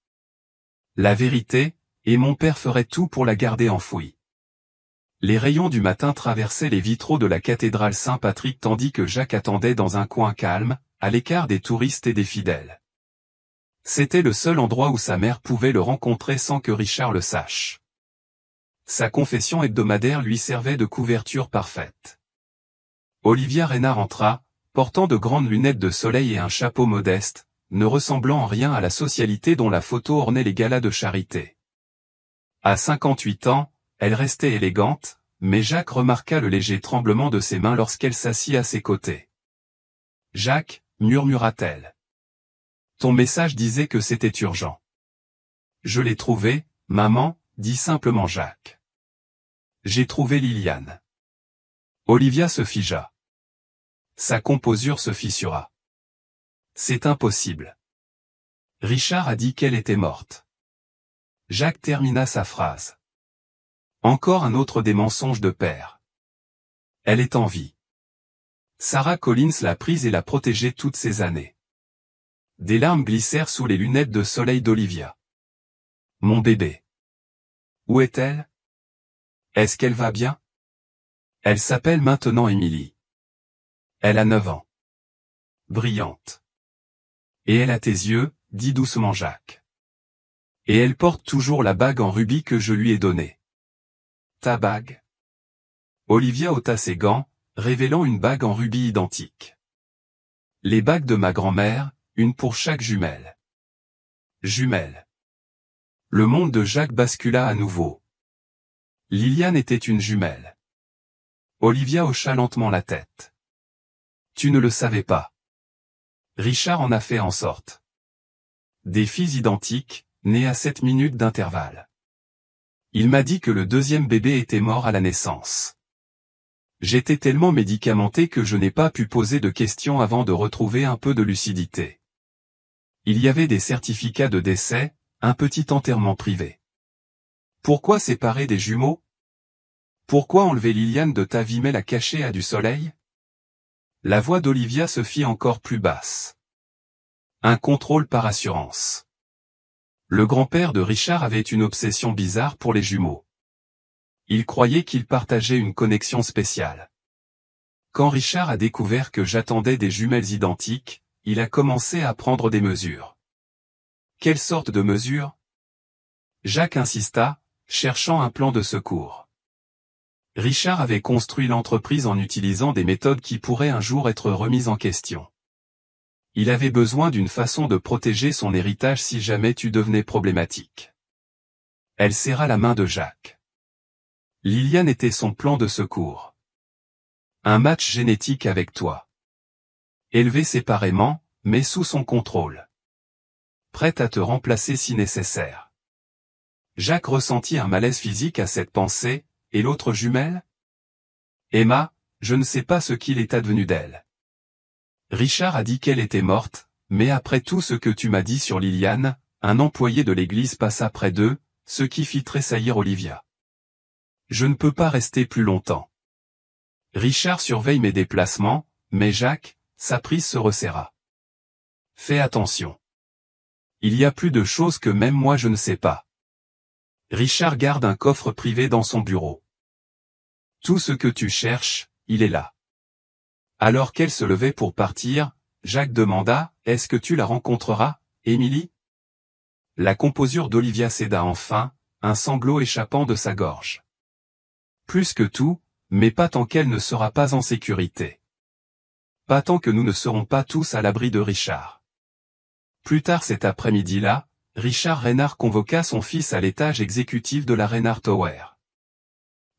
« La vérité, et mon père ferait tout pour la garder enfouie. » Les rayons du matin traversaient les vitraux de la cathédrale Saint-Patrick tandis que Jacques attendait dans un coin calme, à l'écart des touristes et des fidèles. C'était le seul endroit où sa mère pouvait le rencontrer sans que Richard le sache. Sa confession hebdomadaire lui servait de couverture parfaite. Olivia Reynard entra, portant de grandes lunettes de soleil et un chapeau modeste, ne ressemblant en rien à la socialité dont la photo ornait les galas de charité. À 58 ans, elle restait élégante, mais Jacques remarqua le léger tremblement de ses mains lorsqu'elle s'assit à ses côtés. « Jacques, murmura-t-elle. Ton message disait que c'était urgent. »« Je l'ai trouvé, maman, » dit simplement Jacques. « J'ai trouvé Liliane. » Olivia se figea. Sa composure se fissura. « C'est impossible. Richard a dit qu'elle était morte. » Jacques termina sa phrase. Encore un autre des mensonges de père. Elle est en vie. Sarah Collins l'a prise et l'a protégée toutes ces années. Des larmes glissèrent sous les lunettes de soleil d'Olivia. Mon bébé. Où est-elle? Est-ce qu'elle va bien? Elle s'appelle maintenant Émilie. Elle a 9 ans. Brillante. Et elle a tes yeux, dit doucement Jacques. Et elle porte toujours la bague en rubis que je lui ai donnée. Ta bague? Olivia ôta ses gants, révélant une bague en rubis identique. Les bagues de ma grand-mère, une pour chaque jumelle. Jumelle. Le monde de Jacques bascula à nouveau. Liliane était une jumelle. Olivia hocha lentement la tête. Tu ne le savais pas. Richard en a fait en sorte. Des filles identiques, nées à 7 minutes d'intervalle. Il m'a dit que le deuxième bébé était mort à la naissance. J'étais tellement médicamenté que je n'ai pas pu poser de questions avant de retrouver un peu de lucidité. Il y avait des certificats de décès, un petit enterrement privé. Pourquoi séparer des jumeaux? Pourquoi enlever Liliane de ta vie mais la cacher à du soleil? La voix d'Olivia se fit encore plus basse. Un contrôle par assurance. Le grand-père de Richard avait une obsession bizarre pour les jumeaux. Il croyait qu'ils partageaient une connexion spéciale. Quand Richard a découvert que j'attendais des jumelles identiques, il a commencé à prendre des mesures. Quelle sorte de mesures? Jacques insista, cherchant un plan de secours. Richard avait construit l'entreprise en utilisant des méthodes qui pourraient un jour être remises en question. Il avait besoin d'une façon de protéger son héritage si jamais tu devenais problématique. Elle serra la main de Jacques. Liliane était son plan de secours. Un match génétique avec toi. Élevé séparément, mais sous son contrôle. Prête à te remplacer si nécessaire. Jacques ressentit un malaise physique à cette pensée, et l'autre jumelle? Emma, je ne sais pas ce qu'il est advenu d'elle. Richard a dit qu'elle était morte, mais après tout ce que tu m'as dit sur Liliane, un employé de l'église passa près d'eux, ce qui fit tressaillir Olivia. Je ne peux pas rester plus longtemps. Richard surveille mes déplacements, mais Jacques, sa prise se resserra. Fais attention. Il y a plus de choses que même moi je ne sais pas. Richard garde un coffre privé dans son bureau. Tout ce que tu cherches, il est là. Alors qu'elle se levait pour partir, Jacques demanda, est-ce que tu la rencontreras, Émilie? La composure d'Olivia céda enfin, un sanglot échappant de sa gorge. Plus que tout, mais pas tant qu'elle ne sera pas en sécurité. Pas tant que nous ne serons pas tous à l'abri de Richard. Plus tard cet après-midi-là, Richard Reynard convoqua son fils à l'étage exécutif de la Reynard Tower.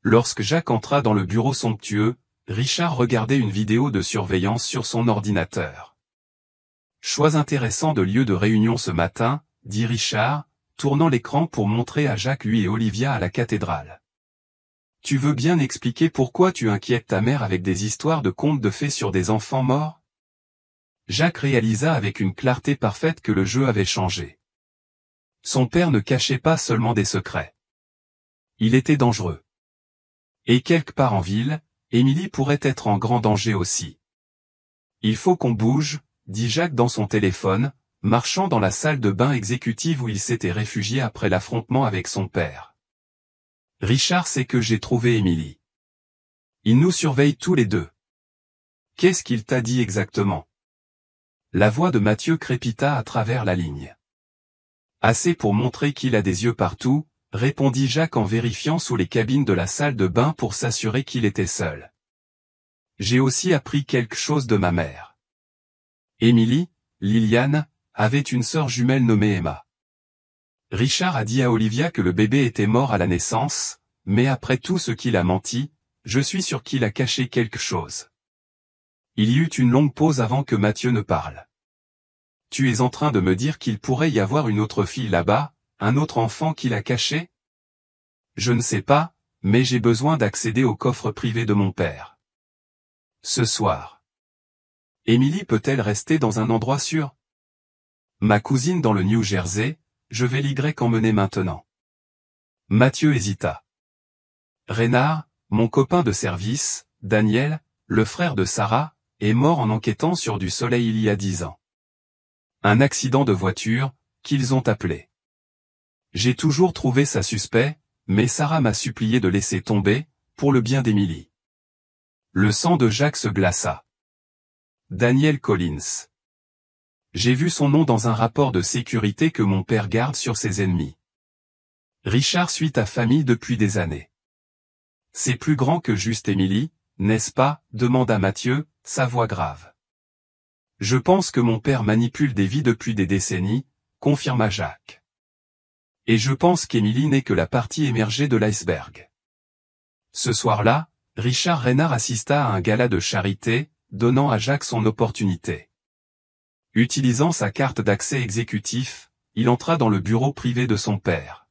Lorsque Jacques entra dans le bureau somptueux, Richard regardait une vidéo de surveillance sur son ordinateur. « Choix intéressant de lieu de réunion ce matin, » dit Richard, tournant l'écran pour montrer à Jacques lui et Olivia à la cathédrale. « Tu veux bien expliquer pourquoi tu inquiètes ta mère avec des histoires de contes de fées sur des enfants morts ?» Jacques réalisa avec une clarté parfaite que le jeu avait changé. Son père ne cachait pas seulement des secrets. Il était dangereux. Et quelque part en ville, Émilie pourrait être en grand danger aussi. « Il faut qu'on bouge, » dit Jacques dans son téléphone, marchant dans la salle de bain exécutive où il s'était réfugié après l'affrontement avec son père. « Richard sait que j'ai trouvé Émilie. Il nous surveille tous les deux. »« Qu'est-ce qu'il t'a dit exactement ?» La voix de Mathieu crépita à travers la ligne. « Assez pour montrer qu'il a des yeux partout, » répondit Jacques en vérifiant sous les cabines de la salle de bain pour s'assurer qu'il était seul. J'ai aussi appris quelque chose de ma mère. Émilie, Liliane, avait une sœur jumelle nommée Emma. Richard a dit à Olivia que le bébé était mort à la naissance, mais après tout ce qu'il a menti, je suis sûr qu'il a caché quelque chose. Il y eut une longue pause avant que Mathieu ne parle. Tu es en train de me dire qu'il pourrait y avoir une autre fille là-bas, un autre enfant qu'il a caché? Je ne sais pas, mais j'ai besoin d'accéder au coffre privé de mon père. Ce soir. Émilie peut-elle rester dans un endroit sûr? Ma cousine dans le New Jersey, je vais l'Y emmener maintenant. Mathieu hésita. Reynard, mon copain de service, Daniel, le frère de Sarah, est mort en enquêtant sur du soleil il y a 10 ans. Un accident de voiture, qu'ils ont appelé. J'ai toujours trouvé ça suspect, mais Sarah m'a supplié de laisser tomber, pour le bien d'Émilie. Le sang de Jacques se glaça. Daniel Collins. J'ai vu son nom dans un rapport de sécurité que mon père garde sur ses ennemis. Richard suit ta famille depuis des années. C'est plus grand que juste Émilie, n'est-ce pas? Demanda Mathieu, sa voix grave. Je pense que mon père manipule des vies depuis des décennies, confirma Jacques. Et je pense qu'Émilie n'est que la partie émergée de l'iceberg. Ce soir-là, Richard Reynard assista à un gala de charité, donnant à Jacques son opportunité. Utilisant sa carte d'accès exécutif, il entra dans le bureau privé de son père.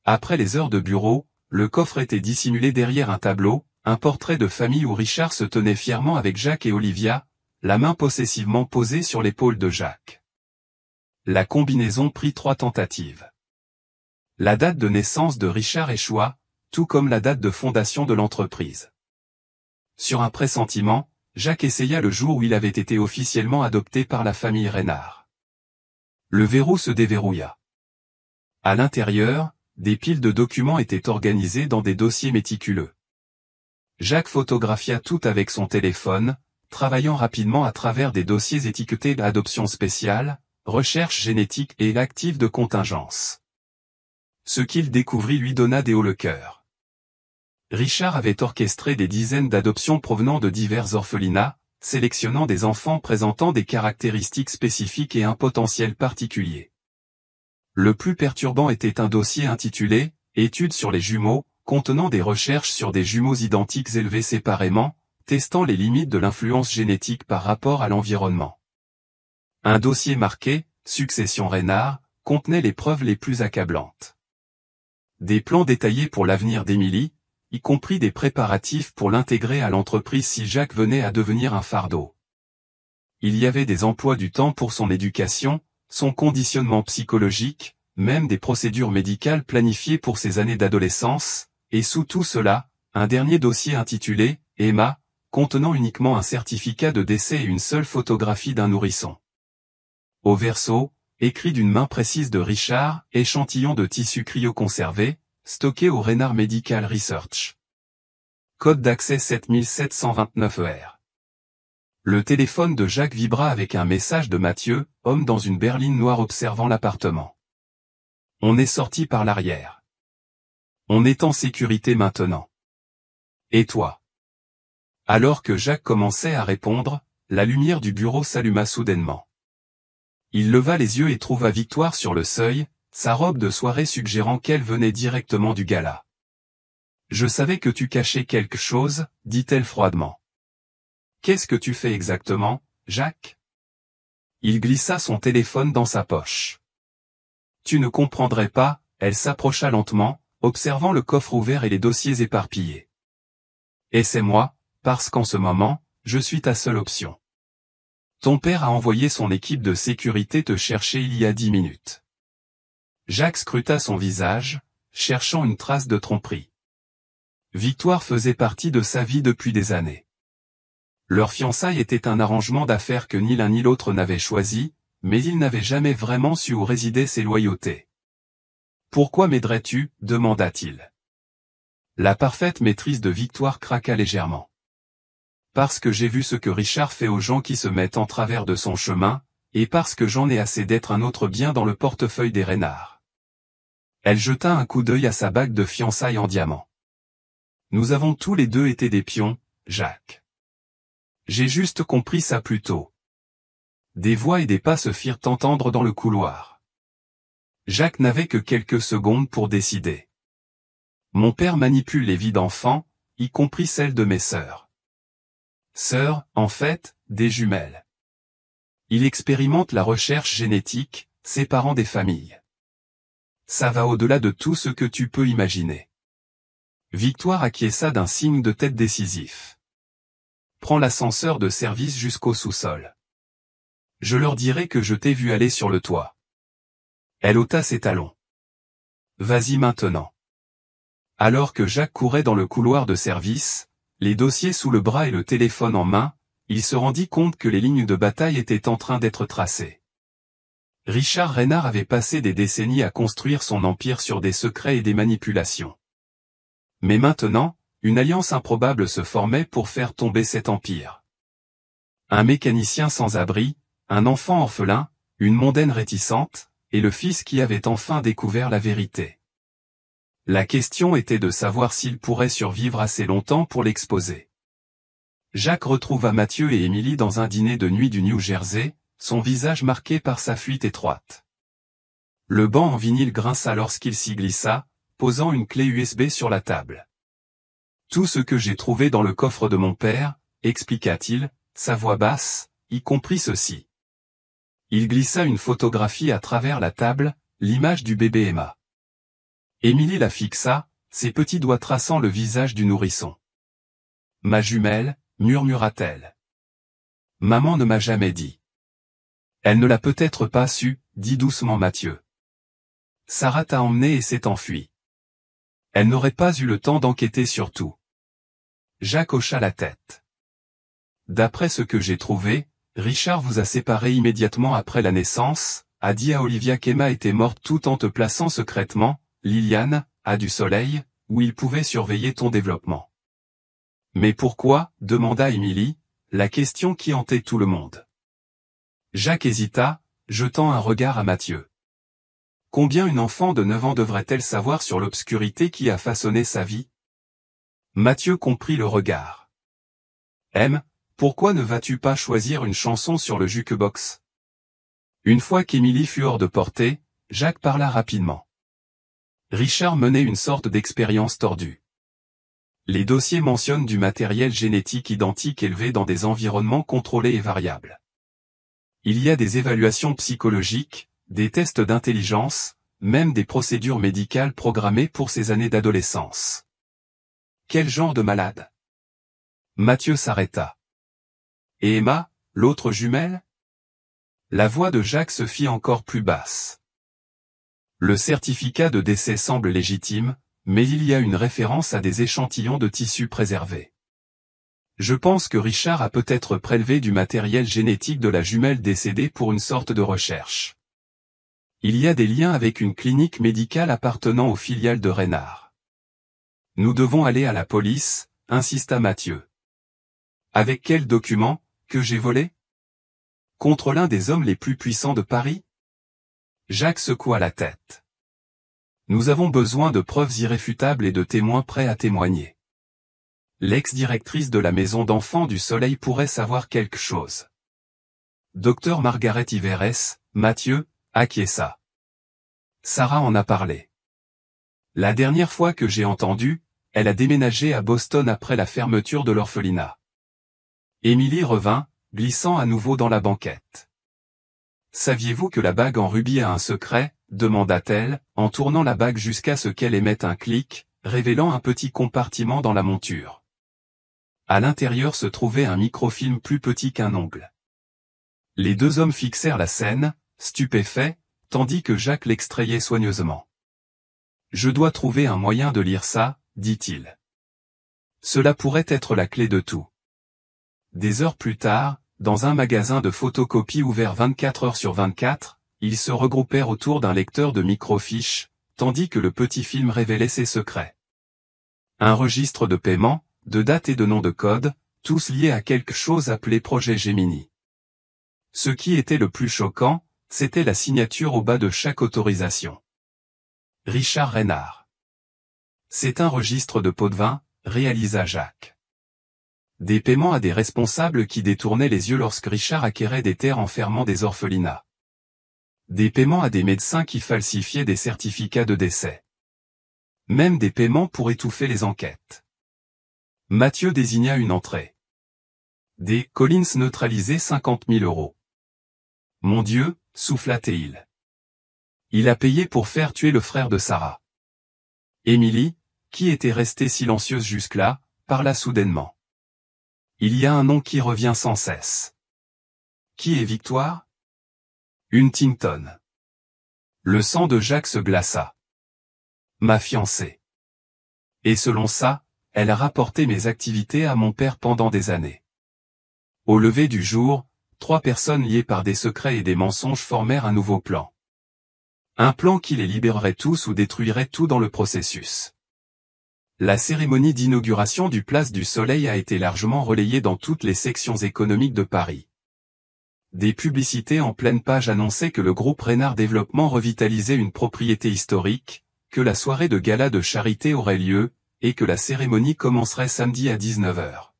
Après les heures de bureau, le coffre était dissimulé derrière un tableau, un portrait de famille où Richard se tenait fièrement avec Jacques et Olivia, la main possessivement posée sur l'épaule de Jacques. La combinaison prit 3 tentatives. La date de naissance de Richard échoua, tout comme la date de fondation de l'entreprise. Sur un pressentiment, Jacques essaya le jour où il avait été officiellement adopté par la famille Reynard. Le verrou se déverrouilla. À l'intérieur, des piles de documents étaient organisées dans des dossiers méticuleux. Jacques photographia tout avec son téléphone, travaillant rapidement à travers des dossiers étiquetés d'adoption spéciale, recherche génétique et active de contingence. Ce qu'il découvrit lui donna des hauts le cœur. Richard avait orchestré des dizaines d'adoptions provenant de divers orphelinats, sélectionnant des enfants présentant des caractéristiques spécifiques et un potentiel particulier. Le plus perturbant était un dossier intitulé « Études sur les jumeaux », contenant des recherches sur des jumeaux identiques élevés séparément, testant les limites de l'influence génétique par rapport à l'environnement. Un dossier marqué « Succession Reynard » contenait les preuves les plus accablantes. Des plans détaillés pour l'avenir d'Émilie, y compris des préparatifs pour l'intégrer à l'entreprise si Jacques venait à devenir un fardeau. Il y avait des emplois du temps pour son éducation, son conditionnement psychologique, même des procédures médicales planifiées pour ses années d'adolescence, et sous tout cela, un dernier dossier intitulé « Emma », contenant uniquement un certificat de décès et une seule photographie d'un nourrisson. Au verso, écrit d'une main précise de Richard, échantillon de tissu cryoconservé, stocké au Reynard Medical Research. Code d'accès 7729 ER. Le téléphone de Jacques vibra avec un message de Mathieu, homme dans une berline noire observant l'appartement. On est sorti par l'arrière. On est en sécurité maintenant. Et toi? Alors que Jacques commençait à répondre, la lumière du bureau s'alluma soudainement. Il leva les yeux et trouva Victoire sur le seuil, sa robe de soirée suggérant qu'elle venait directement du gala. « Je savais que tu cachais quelque chose, dit-elle froidement. Qu'est-ce que tu fais exactement, Jacques? Il glissa son téléphone dans sa poche. Tu ne comprendrais pas, elle s'approcha lentement, observant le coffre ouvert et les dossiers éparpillés. Et c'est moi, parce qu'en ce moment, je suis ta seule option. Ton père a envoyé son équipe de sécurité te chercher il y a 10 minutes. Jacques scruta son visage, cherchant une trace de tromperie. Victoire faisait partie de sa vie depuis des années. Leur fiançailles était un arrangement d'affaires que ni l'un ni l'autre n'avait choisi, mais il n'avait jamais vraiment su où résidait ses loyautés. « Pourquoi m'aiderais-tu » demanda-t-il. La parfaite maîtrise de Victoire craqua légèrement. « Parce que j'ai vu ce que Richard fait aux gens qui se mettent en travers de son chemin, et parce que j'en ai assez d'être un autre bien dans le portefeuille des Reynard. » Elle jeta un coup d'œil à sa bague de fiançailles en diamant. « Nous avons tous les deux été des pions, Jacques. J'ai juste compris ça plus tôt. Des voix et des pas se firent entendre dans le couloir. Jacques n'avait que quelques secondes pour décider. Mon père manipule les vies d'enfants, y compris celles de mes sœurs. Sœurs, en fait, des jumelles. Il expérimente la recherche génétique, séparant des familles. Ça va au-delà de tout ce que tu peux imaginer. Victoire acquiesça d'un signe de tête décisif. Prends l'ascenseur de service jusqu'au sous-sol. Je leur dirai que je t'ai vu aller sur le toit. Elle ôta ses talons. Vas-y maintenant. Alors que Jacques courait dans le couloir de service, les dossiers sous le bras et le téléphone en main, il se rendit compte que les lignes de bataille étaient en train d'être tracées. Richard Reynard avait passé des décennies à construire son empire sur des secrets et des manipulations. Mais maintenant, une alliance improbable se formait pour faire tomber cet empire. Un mécanicien sans abri, un enfant orphelin, une mondaine réticente, et le fils qui avait enfin découvert la vérité. La question était de savoir s'il pourrait survivre assez longtemps pour l'exposer. Jacques retrouva Mathieu et Émilie dans un dîner de nuit du New Jersey, son visage marqué par sa fuite étroite. Le banc en vinyle grinça lorsqu'il s'y glissa, posant une clé USB sur la table. Tout ce que j'ai trouvé dans le coffre de mon père, expliqua-t-il, sa voix basse, y compris ceci. Il glissa une photographie à travers la table, l'image du bébé Emma. Émilie la fixa, ses petits doigts traçant le visage du nourrisson. « Ma jumelle », murmura-t-elle. « Maman ne m'a jamais dit. » Elle ne l'a peut-être pas su, dit doucement Mathieu. Sarah t'a emmené et s'est enfuie. Elle n'aurait pas eu le temps d'enquêter sur tout. Jacques hocha la tête. D'après ce que j'ai trouvé, Richard vous a séparés immédiatement après la naissance, a dit à Olivia qu'Emma était morte tout en te plaçant secrètement, Liliane, à du soleil, où il pouvait surveiller ton développement. Mais pourquoi, demanda Émilie, la question qui hantait tout le monde. Jacques hésita, jetant un regard à Mathieu. Combien une enfant de 9 ans devrait-elle savoir sur l'obscurité qui a façonné sa vie? Mathieu comprit le regard. Pourquoi ne vas-tu pas choisir une chanson sur le jukebox? Une fois qu'Émilie fut hors de portée, Jacques parla rapidement. Richard menait une sorte d'expérience tordue. Les dossiers mentionnent du matériel génétique identique élevé dans des environnements contrôlés et variables. Il y a des évaluations psychologiques, des tests d'intelligence, même des procédures médicales programmées pour ces années d'adolescence. Quel genre de malade? Mathieu s'arrêta. Et Emma, l'autre jumelle? La voix de Jacques se fit encore plus basse. Le certificat de décès semble légitime, mais il y a une référence à des échantillons de tissus préservés. Je pense que Richard a peut-être prélevé du matériel génétique de la jumelle décédée pour une sorte de recherche. Il y a des liens avec une clinique médicale appartenant aux filiales de Reynard. Nous devons aller à la police, insista Mathieu. Avec quel document, que j'ai volé? Contre l'un des hommes les plus puissants de Paris? Jacques secoua la tête. Nous avons besoin de preuves irréfutables et de témoins prêts à témoigner. L'ex-directrice de la maison d'enfants du Soleil pourrait savoir quelque chose. Docteur Margaret Iveres, Mathieu, acquiesça. Sarah en a parlé. La dernière fois que j'ai entendu, elle a déménagé à Boston après la fermeture de l'orphelinat. Émilie revint, glissant à nouveau dans la banquette. Saviez-vous que la bague en rubis a un secret? Demanda-t-elle, en tournant la bague jusqu'à ce qu'elle émette un clic, révélant un petit compartiment dans la monture. À l'intérieur se trouvait un microfilm plus petit qu'un ongle. Les deux hommes fixèrent la scène, stupéfaits, tandis que Jacques l'extrayait soigneusement. « Je dois trouver un moyen de lire ça, » dit-il. Cela pourrait être la clé de tout. Des heures plus tard, dans un magasin de photocopies ouvert 24 heures sur 24, ils se regroupèrent autour d'un lecteur de microfiches, tandis que le petit film révélait ses secrets. Un registre de paiement, de dates et de noms de code, tous liés à quelque chose appelé Projet Gemini. Ce qui était le plus choquant, c'était la signature au bas de chaque autorisation. Richard Reynard. C'est un registre de pots de vin, réalisa Jacques. Des paiements à des responsables qui détournaient les yeux lorsque Richard acquérait des terres enfermant des orphelinats. Des paiements à des médecins qui falsifiaient des certificats de décès. Même des paiements pour étouffer les enquêtes. Mathieu désigna une entrée. Des Collins neutralisés 50 000 €. Mon Dieu, souffla-t-il. Il a payé pour faire tuer le frère de Sarah. Émilie, qui était restée silencieuse jusque-là, parla soudainement. Il y a un nom qui revient sans cesse. Qui est Victoire? Huntington. Le sang de Jacques se glaça. Ma fiancée. Et selon ça, elle a rapporté mes activités à mon père pendant des années. Au lever du jour, 3 personnes liées par des secrets et des mensonges formèrent un nouveau plan. Un plan qui les libérerait tous ou détruirait tout dans le processus. La cérémonie d'inauguration du Place du Soleil a été largement relayée dans toutes les sections économiques de Paris. Des publicités en pleine page annonçaient que le groupe Reynard Développement revitalisait une propriété historique, que la soirée de gala de charité aurait lieu, et que la cérémonie commencerait samedi à 19 h.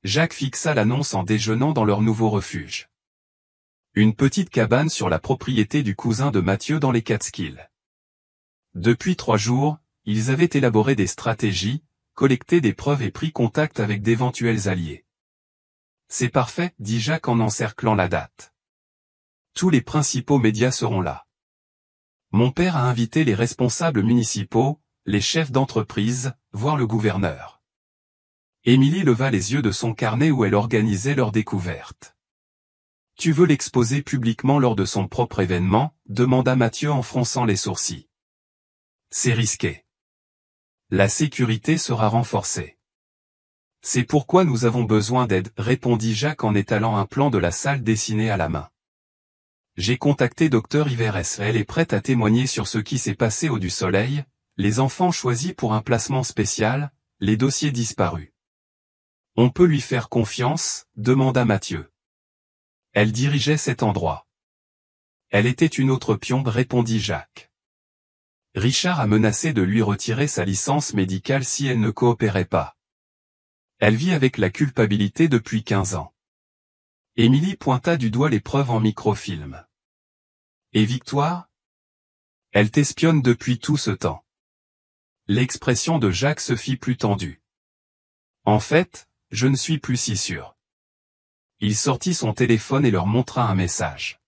Jacques fixa l'annonce en déjeunant dans leur nouveau refuge. Une petite cabane sur la propriété du cousin de Mathieu dans les Catskills. Depuis 3 jours, ils avaient élaboré des stratégies, collecté des preuves et pris contact avec d'éventuels alliés. C'est parfait, dit Jacques en encerclant la date. Tous les principaux médias seront là. Mon père a invité les responsables municipaux, les chefs d'entreprise, voire le gouverneur. Émilie leva les yeux de son carnet où elle organisait leur découverte. Tu veux l'exposer publiquement lors de son propre événement, demanda Mathieu en fronçant les sourcils. C'est risqué. La sécurité sera renforcée. C'est pourquoi nous avons besoin d'aide, répondit Jacques en étalant un plan de la salle dessiné à la main. J'ai contacté Dr Yves. Elle est prête à témoigner sur ce qui s'est passé au du Soleil, les enfants choisis pour un placement spécial, les dossiers disparus. On peut lui faire confiance, demanda Mathieu. Elle dirigeait cet endroit. Elle était une autre pion, répondit Jacques. Richard a menacé de lui retirer sa licence médicale si elle ne coopérait pas. Elle vit avec la culpabilité depuis 15 ans. Émilie pointa du doigt les preuves en microfilm. Et Victoire? Elle t'espionne depuis tout ce temps. L'expression de Jacques se fit plus tendue. En fait, je ne suis plus si sûr. Il sortit son téléphone et leur montra un message.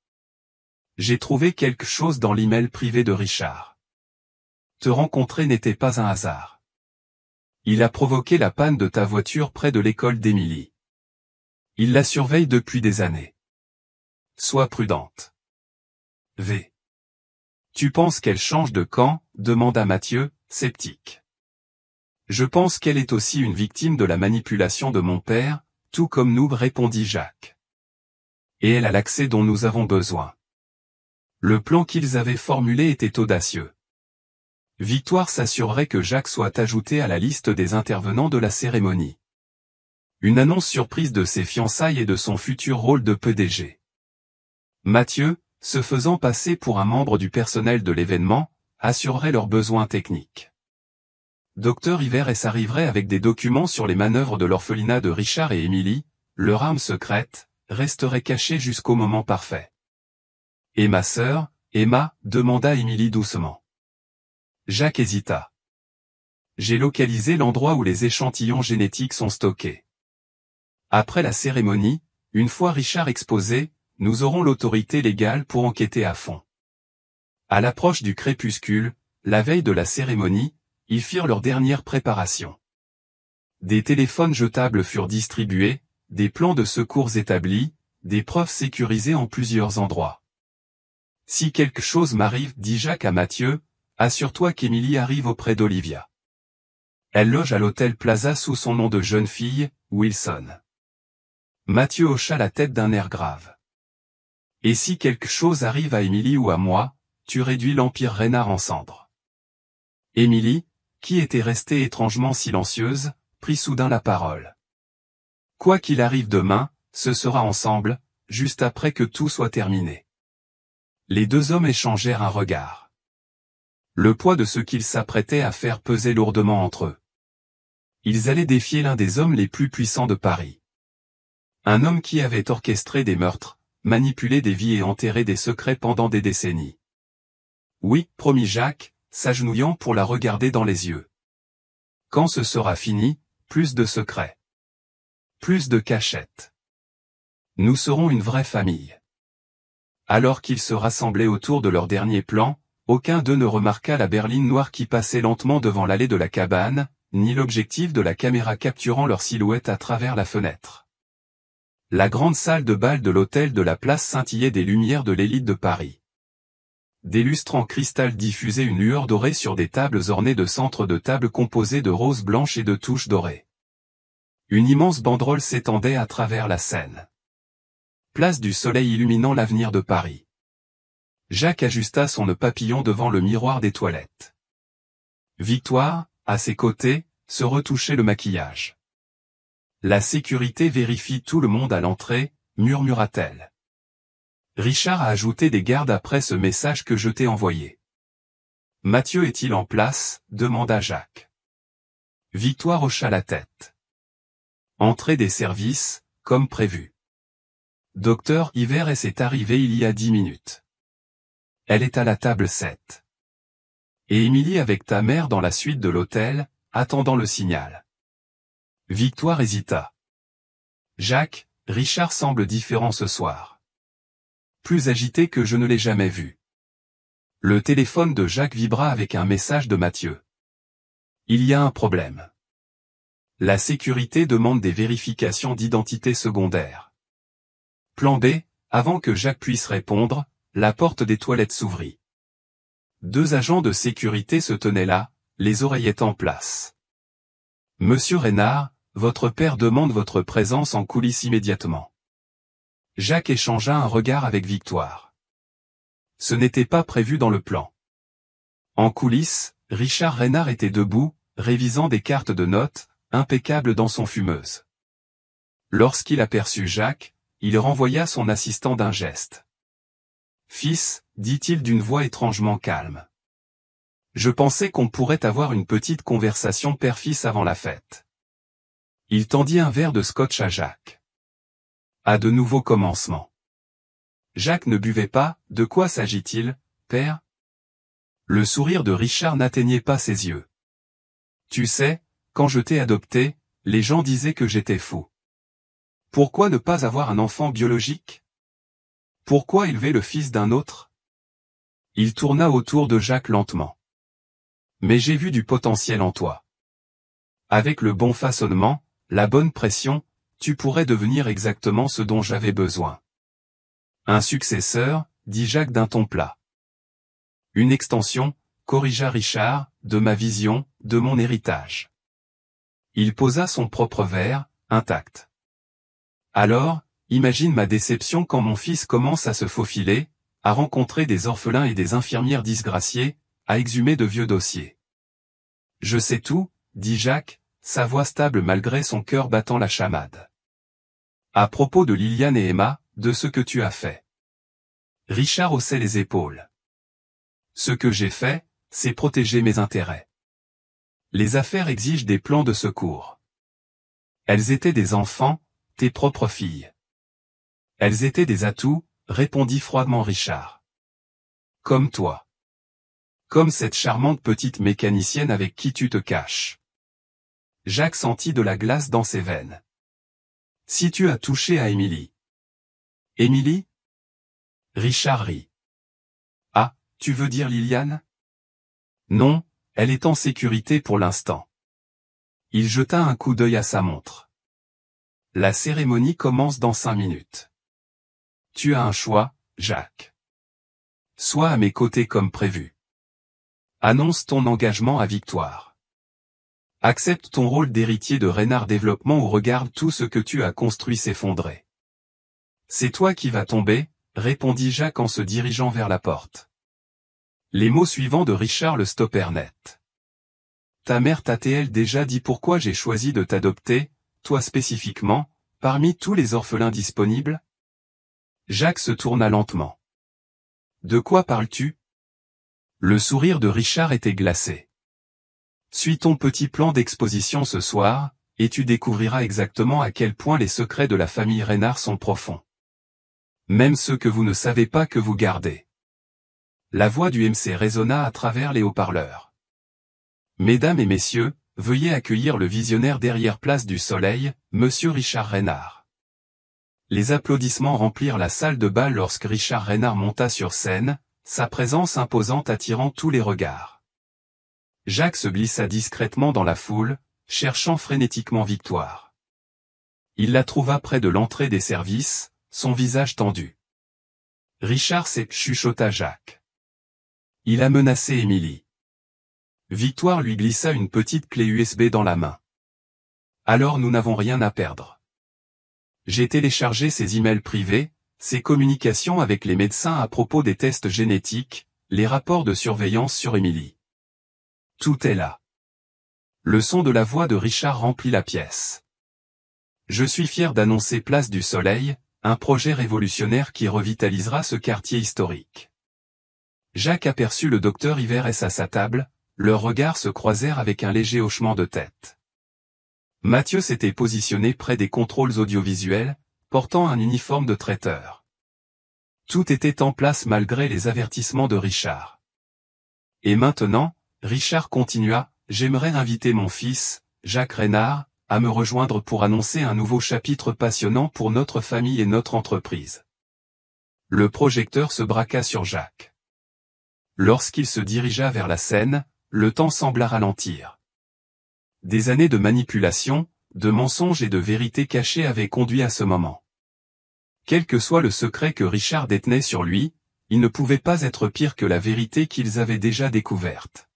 J'ai trouvé quelque chose dans l'email privé de Richard. Te rencontrer n'était pas un hasard. Il a provoqué la panne de ta voiture près de l'école d'Émilie. Il la surveille depuis des années. Sois prudente. V. Tu penses qu'elle change de camp? Demanda Mathieu, sceptique. Je pense qu'elle est aussi une victime de la manipulation de mon père, tout comme nous, répondit Jacques. Et elle a l'accès dont nous avons besoin. Le plan qu'ils avaient formulé était audacieux. Victoire s'assurerait que Jacques soit ajouté à la liste des intervenants de la cérémonie. Une annonce surprise de ses fiançailles et de son futur rôle de PDG. Mathieu, se faisant passer pour un membre du personnel de l'événement, assurerait leurs besoins techniques. Dr Yves arriverait avec des documents sur les manœuvres de l'orphelinat de Richard et Émilie, leur arme secrète, resterait cachée jusqu'au moment parfait. Et ma sœur, Emma, demanda Émilie doucement. Jacques hésita. J'ai localisé l'endroit où les échantillons génétiques sont stockés. Après la cérémonie, une fois Richard exposé, nous aurons l'autorité légale pour enquêter à fond. À l'approche du crépuscule, la veille de la cérémonie, ils firent leur dernière préparation. Des téléphones jetables furent distribués, des plans de secours établis, des preuves sécurisées en plusieurs endroits. Si quelque chose m'arrive, dit Jacques à Mathieu, assure-toi qu'Émilie arrive auprès d'Olivia. Elle loge à l'hôtel Plaza sous son nom de jeune fille, Wilson. Mathieu hocha la tête d'un air grave. Et si quelque chose arrive à Émilie ou à moi, tu réduis l'empire Reynard en cendres. Émilie, qui était restée étrangement silencieuse, prit soudain la parole. Quoi qu'il arrive demain, ce sera ensemble, juste après que tout soit terminé. Les 2 hommes échangèrent un regard. Le poids de ce qu'ils s'apprêtaient à faire pesait lourdement entre eux. Ils allaient défier l'un des hommes les plus puissants de Paris. Un homme qui avait orchestré des meurtres, manipulé des vies et enterré des secrets pendant des décennies. Oui, promit Jacques, s'agenouillant pour la regarder dans les yeux. Quand ce sera fini, plus de secrets. Plus de cachettes. Nous serons une vraie famille. Alors qu'ils se rassemblaient autour de leur dernier plan, aucun d'eux ne remarqua la berline noire qui passait lentement devant l'allée de la cabane, ni l'objectif de la caméra capturant leur silhouette à travers la fenêtre. La grande salle de bal de l'hôtel de la Place scintillait des lumières de l'élite de Paris. Des lustres en cristal diffusaient une lueur dorée sur des tables ornées de centres de table composés de roses blanches et de touches dorées. Une immense banderole s'étendait à travers la scène. Place du Soleil illuminant l'avenir de Paris. Jacques ajusta son nœud papillon devant le miroir des toilettes. Victoire, à ses côtés, se retouchait le maquillage. La sécurité vérifie tout le monde à l'entrée, murmura-t-elle. Richard a ajouté des gardes après ce message que je t'ai envoyé. Mathieu est-il en place, demanda Jacques. Victoire hocha la tête. Entrée des services, comme prévu. Docteur Yvers est arrivé il y a 10 minutes. Elle est à la table 7. Et Émilie avec ta mère dans la suite de l'hôtel, attendant le signal. Victoire hésita. Jacques, Richard semble différent ce soir. Plus agité que je ne l'ai jamais vu. Le téléphone de Jacques vibra avec un message de Mathieu. Il y a un problème. La sécurité demande des vérifications d'identité secondaire. Plan B, avant que Jacques puisse répondre, la porte des toilettes s'ouvrit. 2 agents de sécurité se tenaient là, les oreillettes en place. Monsieur Reynard, votre père demande votre présence en coulisses immédiatement. Jacques échangea un regard avec Victoire. Ce n'était pas prévu dans le plan. En coulisses, Richard Reynard était debout, révisant des cartes de notes, impeccable dans son fumeuse. Lorsqu'il aperçut Jacques, il renvoya son assistant d'un geste. « Fils, dit-il d'une voix étrangement calme. Je pensais qu'on pourrait avoir une petite conversation père-fils avant la fête. » Il tendit un verre de scotch à Jacques. À de nouveaux commencements. Jacques ne buvait pas, de quoi s'agit-il, père? Le sourire de Richard n'atteignait pas ses yeux. Tu sais, quand je t'ai adopté, les gens disaient que j'étais fou. Pourquoi ne pas avoir un enfant biologique? Pourquoi élever le fils d'un autre? Il tourna autour de Jacques lentement. Mais j'ai vu du potentiel en toi. Avec le bon façonnement, la bonne pression, tu pourrais devenir exactement ce dont j'avais besoin. Un successeur, dit Jacques d'un ton plat. Une extension, corrigea Richard, de ma vision, de mon héritage. Il posa son propre verre, intact. Alors, imagine ma déception quand mon fils commence à se faufiler, à rencontrer des orphelins et des infirmières disgraciées, à exhumer de vieux dossiers. Je sais tout, dit Jacques, sa voix stable malgré son cœur battant la chamade. À propos de Liliane et Emma, de ce que tu as fait. Richard haussait les épaules. Ce que j'ai fait, c'est protéger mes intérêts. Les affaires exigent des plans de secours. Elles étaient des enfants, tes propres filles. Elles étaient des atouts, répondit froidement Richard. Comme toi. Comme cette charmante petite mécanicienne avec qui tu te caches. Jacques sentit de la glace dans ses veines. Si tu as touché à Émilie. Émilie? Richard rit. Ah, tu veux dire Liliane? Non, elle est en sécurité pour l'instant. Il jeta un coup d'œil à sa montre. La cérémonie commence dans 5 minutes. Tu as un choix, Jacques. Sois à mes côtés comme prévu. Annonce ton engagement à Victoire. Accepte ton rôle d'héritier de Reynard Développement ou regarde tout ce que tu as construit s'effondrer. C'est toi qui vas tomber, répondit Jacques en se dirigeant vers la porte. Les mots suivants de Richard le stoppèrent net. Ta mère t'a-t-elle déjà dit pourquoi j'ai choisi de t'adopter, toi spécifiquement, parmi tous les orphelins disponibles? Jacques se tourna lentement. De quoi parles-tu? Le sourire de Richard était glacé. Suis ton petit plan d'exposition ce soir, et tu découvriras exactement à quel point les secrets de la famille Reynard sont profonds. Même ceux que vous ne savez pas que vous gardez. La voix du MC résonna à travers les haut-parleurs. Mesdames et messieurs, veuillez accueillir le visionnaire derrière Place du Soleil, Monsieur Richard Reynard. Les applaudissements remplirent la salle de bal lorsque Richard Reynard monta sur scène, sa présence imposante attirant tous les regards. Jacques se glissa discrètement dans la foule, cherchant frénétiquement Victoire. Il la trouva près de l'entrée des services, son visage tendu. Richard chuchota Jacques. Il a menacé Émilie. Victoire lui glissa une petite clé USB dans la main. Alors nous n'avons rien à perdre. J'ai téléchargé ses emails privés, ses communications avec les médecins à propos des tests génétiques, les rapports de surveillance sur Émilie. Tout est là. Le son de la voix de Richard remplit la pièce. Je suis fier d'annoncer Place du Soleil, un projet révolutionnaire qui revitalisera ce quartier historique. Jacques aperçut le docteur Iverès à sa table, leurs regards se croisèrent avec un léger hochement de tête. Mathieu s'était positionné près des contrôles audiovisuels, portant un uniforme de traiteur. Tout était en place malgré les avertissements de Richard. Et maintenant, Richard continua, j'aimerais inviter mon fils, Jacques Reynard, à me rejoindre pour annoncer un nouveau chapitre passionnant pour notre famille et notre entreprise. Le projecteur se braqua sur Jacques. Lorsqu'il se dirigea vers la scène, le temps sembla ralentir. Des années de manipulation, de mensonges et de vérités cachées avaient conduit à ce moment. Quel que soit le secret que Richard détenait sur lui, il ne pouvait pas être pire que la vérité qu'ils avaient déjà découverte.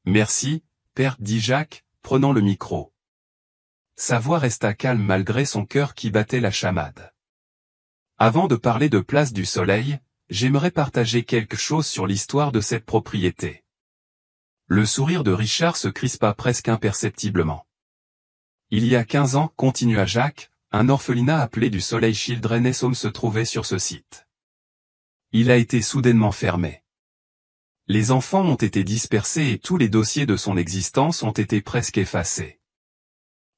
Merci, père, dit Jacques, prenant le micro. Sa voix resta calme malgré son cœur qui battait la chamade. Avant de parler de Place du Soleil, j'aimerais partager quelque chose sur l'histoire de cette propriété. Le sourire de Richard se crispa presque imperceptiblement. Il y a 15 ans, continua Jacques, un orphelinat appelé du Soleil Children's Home se trouvait sur ce site. Il a été soudainement fermé. Les enfants ont été dispersés et tous les dossiers de son existence ont été presque effacés.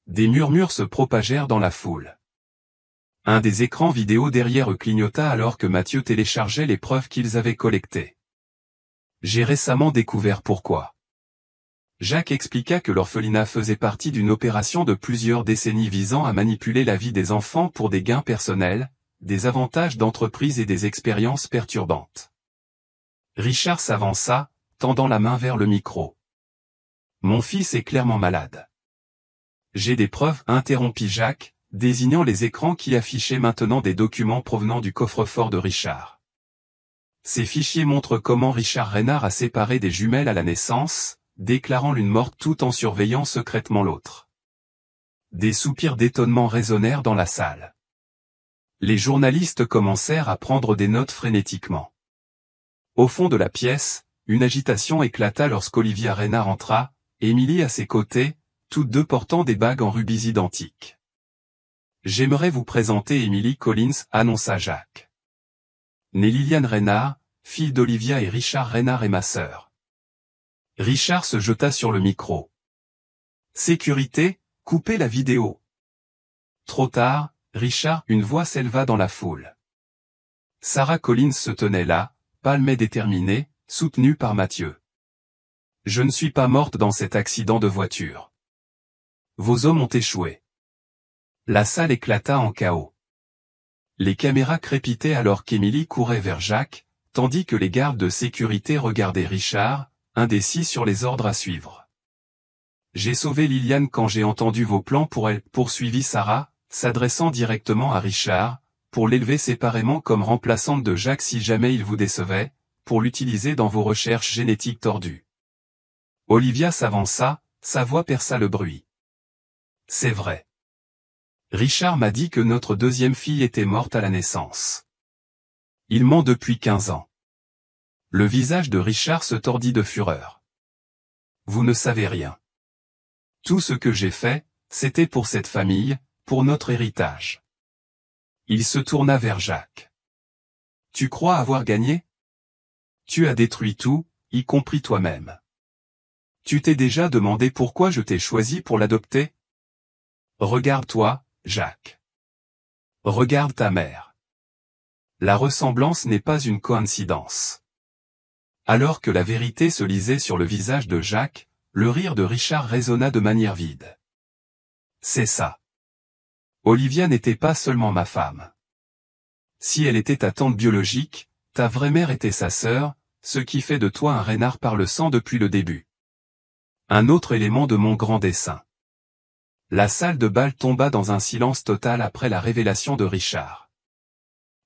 Des murmures se propagèrent dans la foule. Un des écrans vidéo derrière eux clignota alors que Mathieu téléchargeait les preuves qu'ils avaient collectées. J'ai récemment découvert pourquoi. Jacques expliqua que l'orphelinat faisait partie d'une opération de plusieurs décennies visant à manipuler la vie des enfants pour des gains personnels, des avantages d'entreprise et des expériences perturbantes. Richard s'avança, tendant la main vers le micro. Mon fils est clairement malade. J'ai des preuves, interrompit Jacques, désignant les écrans qui affichaient maintenant des documents provenant du coffre-fort de Richard. Ces fichiers montrent comment Richard Reynard a séparé des jumelles à la naissance, déclarant l'une morte tout en surveillant secrètement l'autre. Des soupirs d'étonnement résonnèrent dans la salle. Les journalistes commencèrent à prendre des notes frénétiquement. Au fond de la pièce, une agitation éclata lorsqu'Olivia Reynard entra, Émilie à ses côtés, toutes deux portant des bagues en rubis identiques. J'aimerais vous présenter Emily Collins, annonça Jacques. Née Liliane Reynard, fille d'Olivia et Richard Reynard et ma sœur. Richard se jeta sur le micro. Sécurité, coupez la vidéo. Trop tard, Richard, une voix s'éleva dans la foule. Sarah Collins se tenait là, pâle mais déterminée, soutenue par Mathieu. Je ne suis pas morte dans cet accident de voiture. Vos hommes ont échoué. La salle éclata en chaos. Les caméras crépitaient alors qu'Émilie courait vers Jacques, tandis que les gardes de sécurité regardaient Richard, indécis sur les ordres à suivre. J'ai sauvé Liliane quand j'ai entendu vos plans pour elle, poursuivit Sarah, s'adressant directement à Richard, pour l'élever séparément comme remplaçante de Jacques si jamais il vous décevait, pour l'utiliser dans vos recherches génétiques tordues. Olivia s'avança, sa voix perça le bruit. C'est vrai. Richard m'a dit que notre deuxième fille était morte à la naissance. Il ment depuis 15 ans. Le visage de Richard se tordit de fureur. Vous ne savez rien. Tout ce que j'ai fait, c'était pour cette famille, pour notre héritage. Il se tourna vers Jacques. Tu crois avoir gagné? Tu as détruit tout, y compris toi-même. Tu t'es déjà demandé pourquoi je t'ai choisi pour l'adopter? Regarde-toi, Jacques. Regarde ta mère. La ressemblance n'est pas une coïncidence. Alors que la vérité se lisait sur le visage de Jacques, le rire de Richard résonna de manière vide. C'est ça. Olivia n'était pas seulement ma femme. Si elle était ta tante biologique, ta vraie mère était sa sœur, ce qui fait de toi un Reynard par le sang depuis le début. Un autre élément de mon grand dessein. La salle de bal tomba dans un silence total après la révélation de Richard.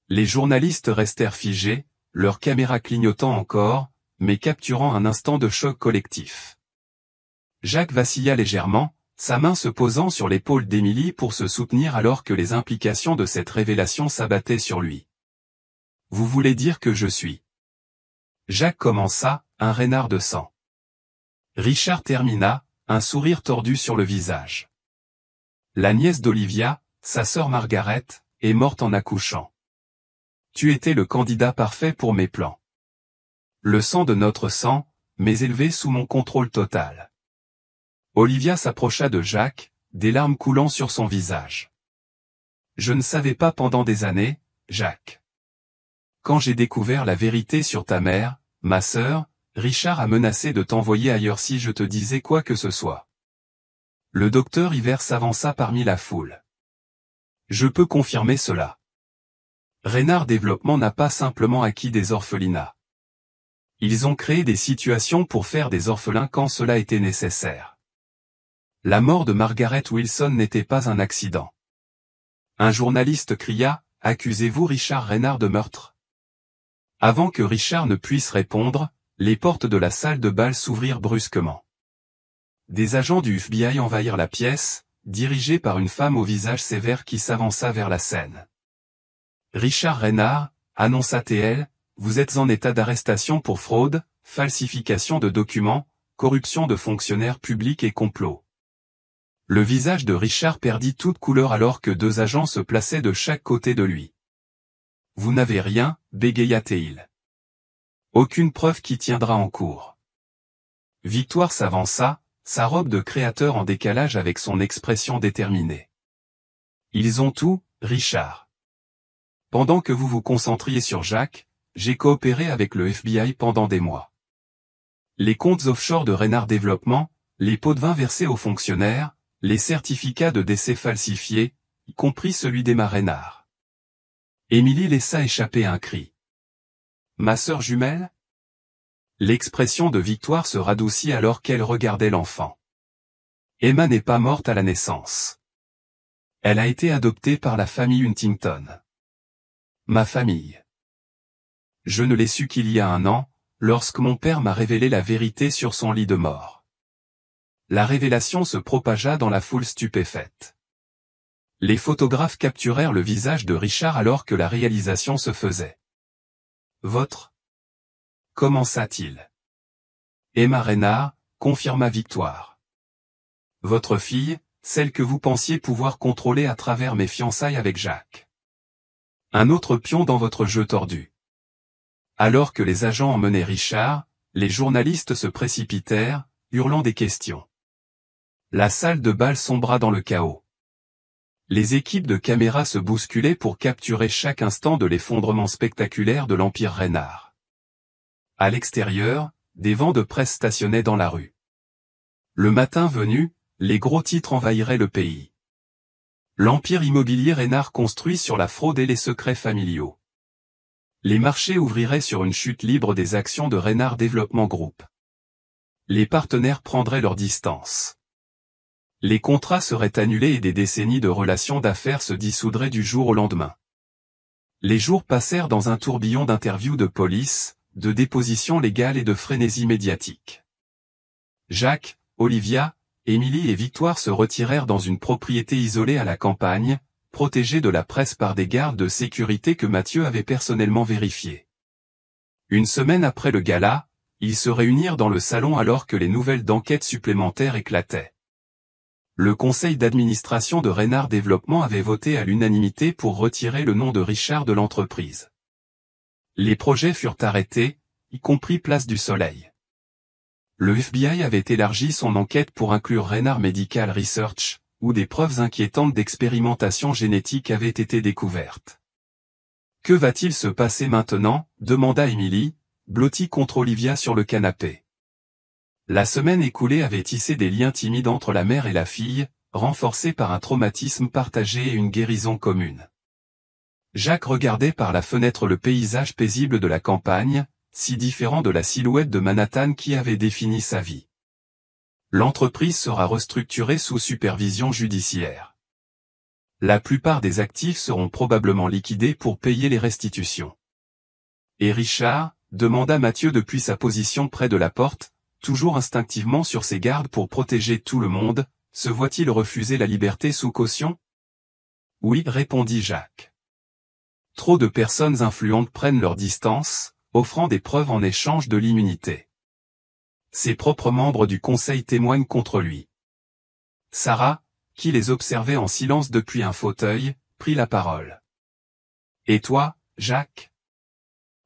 Les journalistes restèrent figés, leurs caméras clignotant encore, mais capturant un instant de choc collectif. Jacques vacilla légèrement, sa main se posant sur l'épaule d'Émilie pour se soutenir alors que les implications de cette révélation s'abattaient sur lui. Vous voulez dire que je suis... Jacques commença, un Reynard de sang. Richard termina, un sourire tordu sur le visage. La nièce d'Olivia, sa sœur Margaret, est morte en accouchant. Tu étais le candidat parfait pour mes plans. Le sang de notre sang, mais élevé sous mon contrôle total. Olivia s'approcha de Jacques, des larmes coulant sur son visage. Je ne savais pas pendant des années, Jacques. Quand j'ai découvert la vérité sur ta mère, ma sœur, Richard a menacé de t'envoyer ailleurs si je te disais quoi que ce soit. Le docteur Hiver s'avança parmi la foule. Je peux confirmer cela. Reynard Développement n'a pas simplement acquis des orphelinats. Ils ont créé des situations pour faire des orphelins quand cela était nécessaire. La mort de Margaret Wilson n'était pas un accident. Un journaliste cria, « Accusez-vous Richard Reynard de meurtre ?» Avant que Richard ne puisse répondre, les portes de la salle de bal s'ouvrirent brusquement. Des agents du FBI envahirent la pièce, dirigés par une femme au visage sévère qui s'avança vers la scène. « Richard Reynard, annonça-t-elle, vous êtes en état d'arrestation pour fraude, falsification de documents, corruption de fonctionnaires publics et complot. » Le visage de Richard perdit toute couleur alors que deux agents se plaçaient de chaque côté de lui. « Vous n'avez rien, bégaya-t-il. Aucune preuve qui tiendra en cours. » Victoire s'avança, sa robe de créateur en décalage avec son expression déterminée. « Ils ont tout, Richard. Pendant que vous vous concentriez sur Jacques, j'ai coopéré avec le FBI pendant des mois. Les comptes offshore de Reynard Développement, les pots de vin versés aux fonctionnaires, les certificats de décès falsifiés, y compris celui d'Emma Reynard. » Émilie laissa échapper un cri. « Ma sœur jumelle ?» L'expression de Victoire se radoucit alors qu'elle regardait l'enfant. Emma n'est pas morte à la naissance. Elle a été adoptée par la famille Huntington. Ma famille. Je ne l'ai su qu'il y a un an, lorsque mon père m'a révélé la vérité sur son lit de mort. La révélation se propagea dans la foule stupéfaite. Les photographes capturèrent le visage de Richard alors que la réalisation se faisait. Votre? Commença-t-il. Emma Reynard, confirma Victoire. Votre fille, celle que vous pensiez pouvoir contrôler à travers mes fiançailles avec Jacques. Un autre pion dans votre jeu tordu. Alors que les agents emmenaient Richard, les journalistes se précipitèrent, hurlant des questions. La salle de bal sombra dans le chaos. Les équipes de caméras se bousculaient pour capturer chaque instant de l'effondrement spectaculaire de l'Empire Reynard. À l'extérieur, des vents de presse stationnaient dans la rue. Le matin venu, les gros titres envahiraient le pays. L'empire immobilier Reynard construit sur la fraude et les secrets familiaux. Les marchés ouvriraient sur une chute libre des actions de Reynard Développement Group. Les partenaires prendraient leur distance. Les contrats seraient annulés et des décennies de relations d'affaires se dissoudraient du jour au lendemain. Les jours passèrent dans un tourbillon d'interviews de police, de dépositions légales et de frénésie médiatique. Jacques, Olivia, Émilie et Victoire se retirèrent dans une propriété isolée à la campagne, protégée de la presse par des gardes de sécurité que Mathieu avait personnellement vérifiés. Une semaine après le gala, ils se réunirent dans le salon alors que les nouvelles d'enquête supplémentaires éclataient. Le conseil d'administration de Reynard Développement avait voté à l'unanimité pour retirer le nom de Richard de l'entreprise. Les projets furent arrêtés, y compris Place du Soleil. le FBI avait élargi son enquête pour inclure Renard Medical Research, où des preuves inquiétantes d'expérimentation génétique avaient été découvertes. Que va-t-il se passer maintenant? Demanda Emily, blottie contre Olivia sur le canapé. La semaine écoulée avait tissé des liens timides entre la mère et la fille, renforcés par un traumatisme partagé et une guérison commune. Jacques regardait par la fenêtre le paysage paisible de la campagne, si différent de la silhouette de Manhattan qui avait défini sa vie. L'entreprise sera restructurée sous supervision judiciaire. La plupart des actifs seront probablement liquidés pour payer les restitutions. Et Richard, demanda Mathieu depuis sa position près de la porte, toujours instinctivement sur ses gardes pour protéger tout le monde, se voit-il refuser la liberté sous caution? Oui, répondit Jacques. Trop de personnes influentes prennent leur distance, offrant des preuves en échange de l'immunité. Ses propres membres du conseil témoignent contre lui. Sarah, qui les observait en silence depuis un fauteuil, prit la parole. Et toi, Jacques?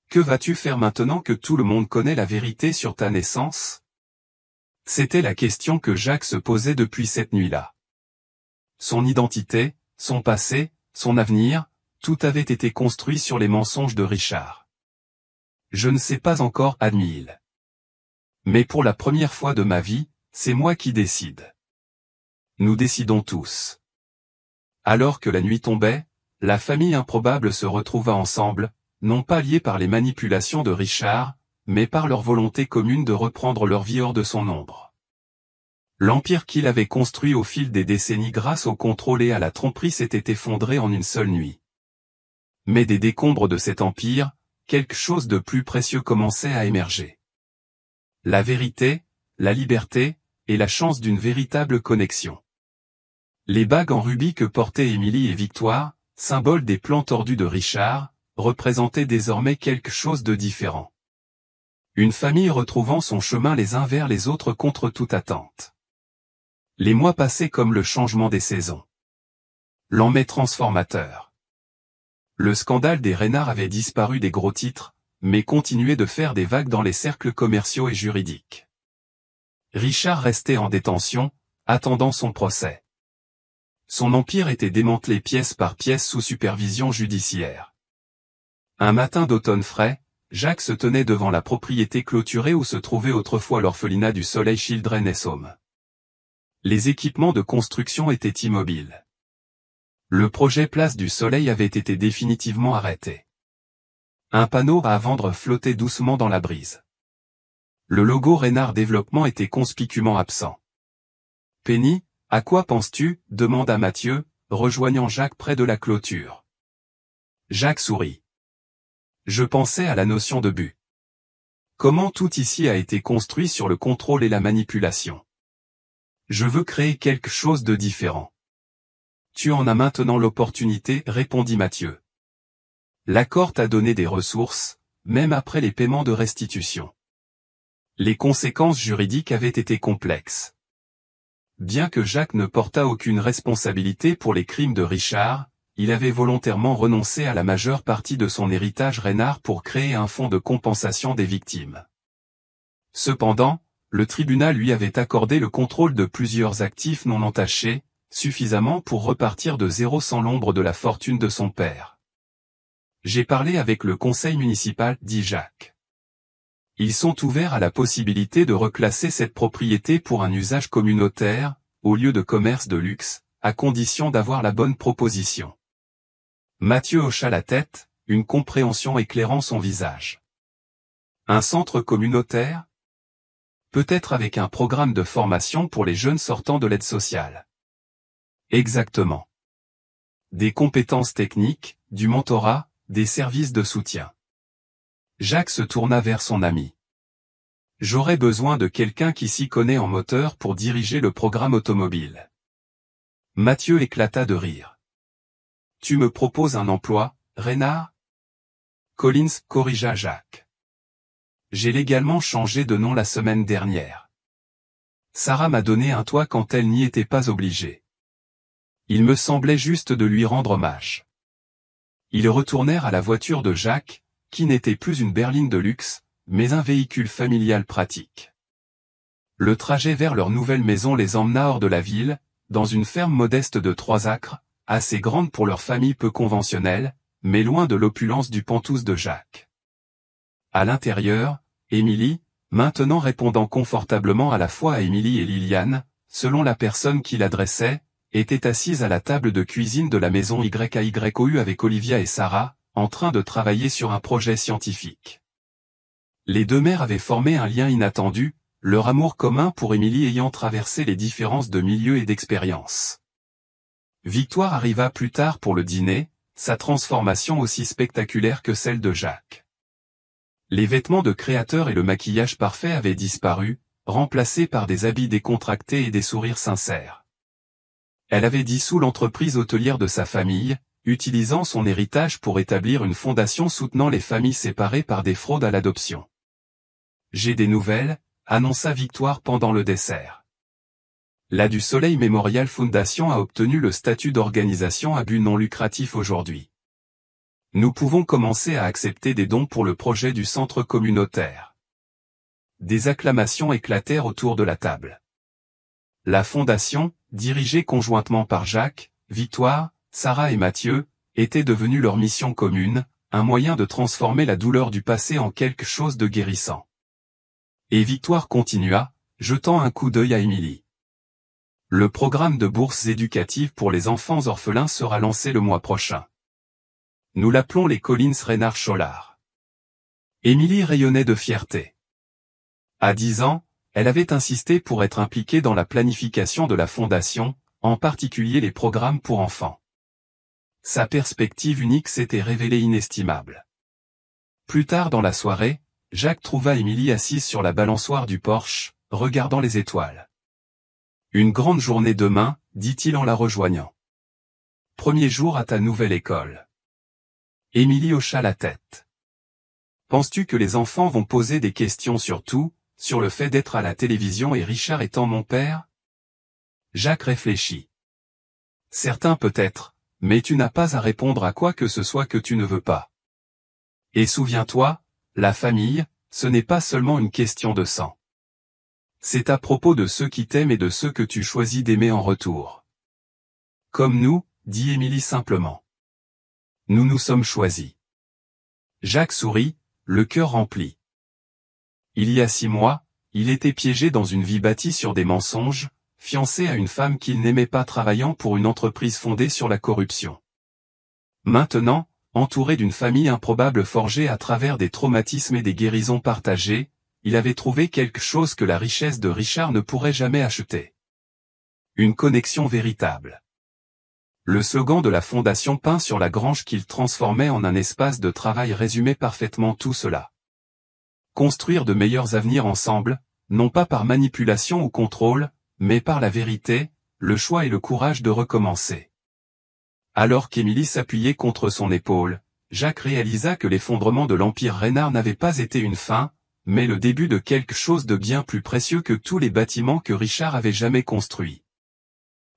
Que vas-tu faire maintenant que tout le monde connaît la vérité sur ta naissance? C'était la question que Jacques se posait depuis cette nuit-là. Son identité, son passé, son avenir, tout avait été construit sur les mensonges de Richard. Je ne sais pas encore, admit-il. Mais pour la première fois de ma vie, c'est moi qui décide. Nous décidons tous. Alors que la nuit tombait, la famille improbable se retrouva ensemble, non pas liés par les manipulations de Richard, mais par leur volonté commune de reprendre leur vie hors de son ombre. L'empire qu'il avait construit au fil des décennies grâce au contrôle et à la tromperie s'était effondré en une seule nuit. Mais des décombres de cet empire, quelque chose de plus précieux commençait à émerger. La vérité, la liberté, et la chance d'une véritable connexion. Les bagues en rubis que portaient Émilie et Victoire, symboles des plans tordus de Richard, représentaient désormais quelque chose de différent. Une famille retrouvant son chemin les uns vers les autres contre toute attente. Les mois passaient comme le changement des saisons. L'emmai transformateur. Le scandale des Renards avait disparu des gros titres, mais continuait de faire des vagues dans les cercles commerciaux et juridiques. Richard restait en détention, attendant son procès. Son empire était démantelé pièce par pièce sous supervision judiciaire. Un matin d'automne frais, Jacques se tenait devant la propriété clôturée où se trouvait autrefois l'orphelinat du Soleil Children's Home. Les équipements de construction étaient immobiles. Le projet Place du Soleil avait été définitivement arrêté. Un panneau à vendre flottait doucement dans la brise. Le logo Renard Développement était conspicuement absent. « Penny, à quoi penses-tu » demanda Mathieu, rejoignant Jacques près de la clôture. Jacques sourit. Je pensais à la notion de but. Comment tout ici a été construit sur le contrôle et la manipulation. Je veux créer quelque chose de différent. Tu en as maintenant l'opportunité, répondit Mathieu. L'accord t'a donné des ressources, même après les paiements de restitution. Les conséquences juridiques avaient été complexes. Bien que Jacques ne portât aucune responsabilité pour les crimes de Richard, il avait volontairement renoncé à la majeure partie de son héritage Renard pour créer un fonds de compensation des victimes. Cependant, le tribunal lui avait accordé le contrôle de plusieurs actifs non entachés, suffisamment pour repartir de zéro sans l'ombre de la fortune de son père. J'ai parlé avec le conseil municipal, dit Jacques. Ils sont ouverts à la possibilité de reclasser cette propriété pour un usage communautaire, au lieu de commerce de luxe, à condition d'avoir la bonne proposition. Mathieu hocha la tête, une compréhension éclairant son visage. Un centre communautaire? Peut-être avec un programme de formation pour les jeunes sortant de l'aide sociale. Exactement. Des compétences techniques, du mentorat, des services de soutien. Jacques se tourna vers son ami. J'aurais besoin de quelqu'un qui s'y connaît en moteur pour diriger le programme automobile. Mathieu éclata de rire. Tu me proposes un emploi, Renard? Collins corrigea Jacques. J'ai légalement changé de nom la semaine dernière. Sarah m'a donné un toit quand elle n'y était pas obligée. Il me semblait juste de lui rendre hommage. Ils retournèrent à la voiture de Jacques, qui n'était plus une berline de luxe, mais un véhicule familial pratique. Le trajet vers leur nouvelle maison les emmena hors de la ville, dans une ferme modeste de 3 acres, assez grande pour leur famille peu conventionnelle, mais loin de l'opulence du Penthouse de Jacques. À l'intérieur, Émilie, maintenant répondant confortablement à la fois à Émilie et Liliane, selon la personne qui l'adressait, était assise à la table de cuisine de la maison YAYOU avec Olivia et Sarah, en train de travailler sur un projet scientifique. Les deux mères avaient formé un lien inattendu, leur amour commun pour Émilie ayant traversé les différences de milieu et d'expérience. Victoire arriva plus tard pour le dîner, sa transformation aussi spectaculaire que celle de Jacques. Les vêtements de créateur et le maquillage parfait avaient disparu, remplacés par des habits décontractés et des sourires sincères. Elle avait dissous l'entreprise hôtelière de sa famille, utilisant son héritage pour établir une fondation soutenant les familles séparées par des fraudes à l'adoption. « J'ai des nouvelles », annonça Victoire pendant le dessert. La du Soleil Memorial Foundation a obtenu le statut d'organisation à but non lucratif aujourd'hui. Nous pouvons commencer à accepter des dons pour le projet du centre communautaire. Des acclamations éclatèrent autour de la table. La fondation, dirigée conjointement par Jacques, Victoire, Sarah et Mathieu, était devenue leur mission commune, un moyen de transformer la douleur du passé en quelque chose de guérissant. Et Victoire continua, jetant un coup d'œil à Émilie. Le programme de bourses éducatives pour les enfants orphelins sera lancé le mois prochain. Nous l'appelons les Collins Reynard-Scholar. Émilie rayonnait de fierté. À 10 ans, elle avait insisté pour être impliquée dans la planification de la fondation, en particulier les programmes pour enfants. Sa perspective unique s'était révélée inestimable. Plus tard dans la soirée, Jacques trouva Émilie assise sur la balançoire du porche, regardant les étoiles. « Une grande journée demain, dit-il en la rejoignant. Premier jour à ta nouvelle école. » Émilie hocha la tête. « Penses-tu que les enfants vont poser des questions sur tout, sur le fait d'être à la télévision et Richard étant mon père ?» Jacques réfléchit. « Certains peut-être, mais tu n'as pas à répondre à quoi que ce soit que tu ne veux pas. Et souviens-toi, la famille, ce n'est pas seulement une question de sang. C'est à propos de ceux qui t'aiment et de ceux que tu choisis d'aimer en retour. Comme nous, dit Émilie simplement. Nous nous sommes choisis. » Jacques sourit, le cœur rempli. Il y a 6 mois, il était piégé dans une vie bâtie sur des mensonges, fiancé à une femme qu'il n'aimait pas travaillant pour une entreprise fondée sur la corruption. Maintenant, entouré d'une famille improbable forgée à travers des traumatismes et des guérisons partagées, il avait trouvé quelque chose que la richesse de Richard ne pourrait jamais acheter. Une connexion véritable. Le slogan de la fondation peint sur la grange qu'il transformait en un espace de travail résumait parfaitement tout cela. Construire de meilleurs avenirs ensemble, non pas par manipulation ou contrôle, mais par la vérité, le choix et le courage de recommencer. Alors qu'Émilie s'appuyait contre son épaule, Jacques réalisa que l'effondrement de l'Empire Reynard n'avait pas été une fin, mais le début de quelque chose de bien plus précieux que tous les bâtiments que Richard avait jamais construits.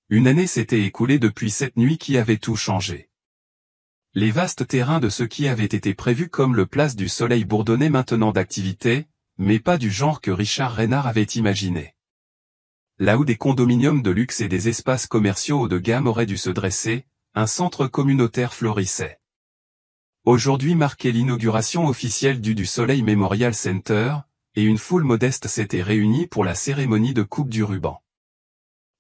Une année s'était écoulée depuis cette nuit qui avait tout changé. Les vastes terrains de ce qui avait été prévu comme le Place du Soleil bourdonnaient maintenant d'activité, mais pas du genre que Richard Reynard avait imaginé. Là où des condominiums de luxe et des espaces commerciaux haut de gamme auraient dû se dresser, un centre communautaire florissait. Aujourd'hui marquait l'inauguration officielle du Soleil Memorial Center, et une foule modeste s'était réunie pour la cérémonie de coupe du ruban.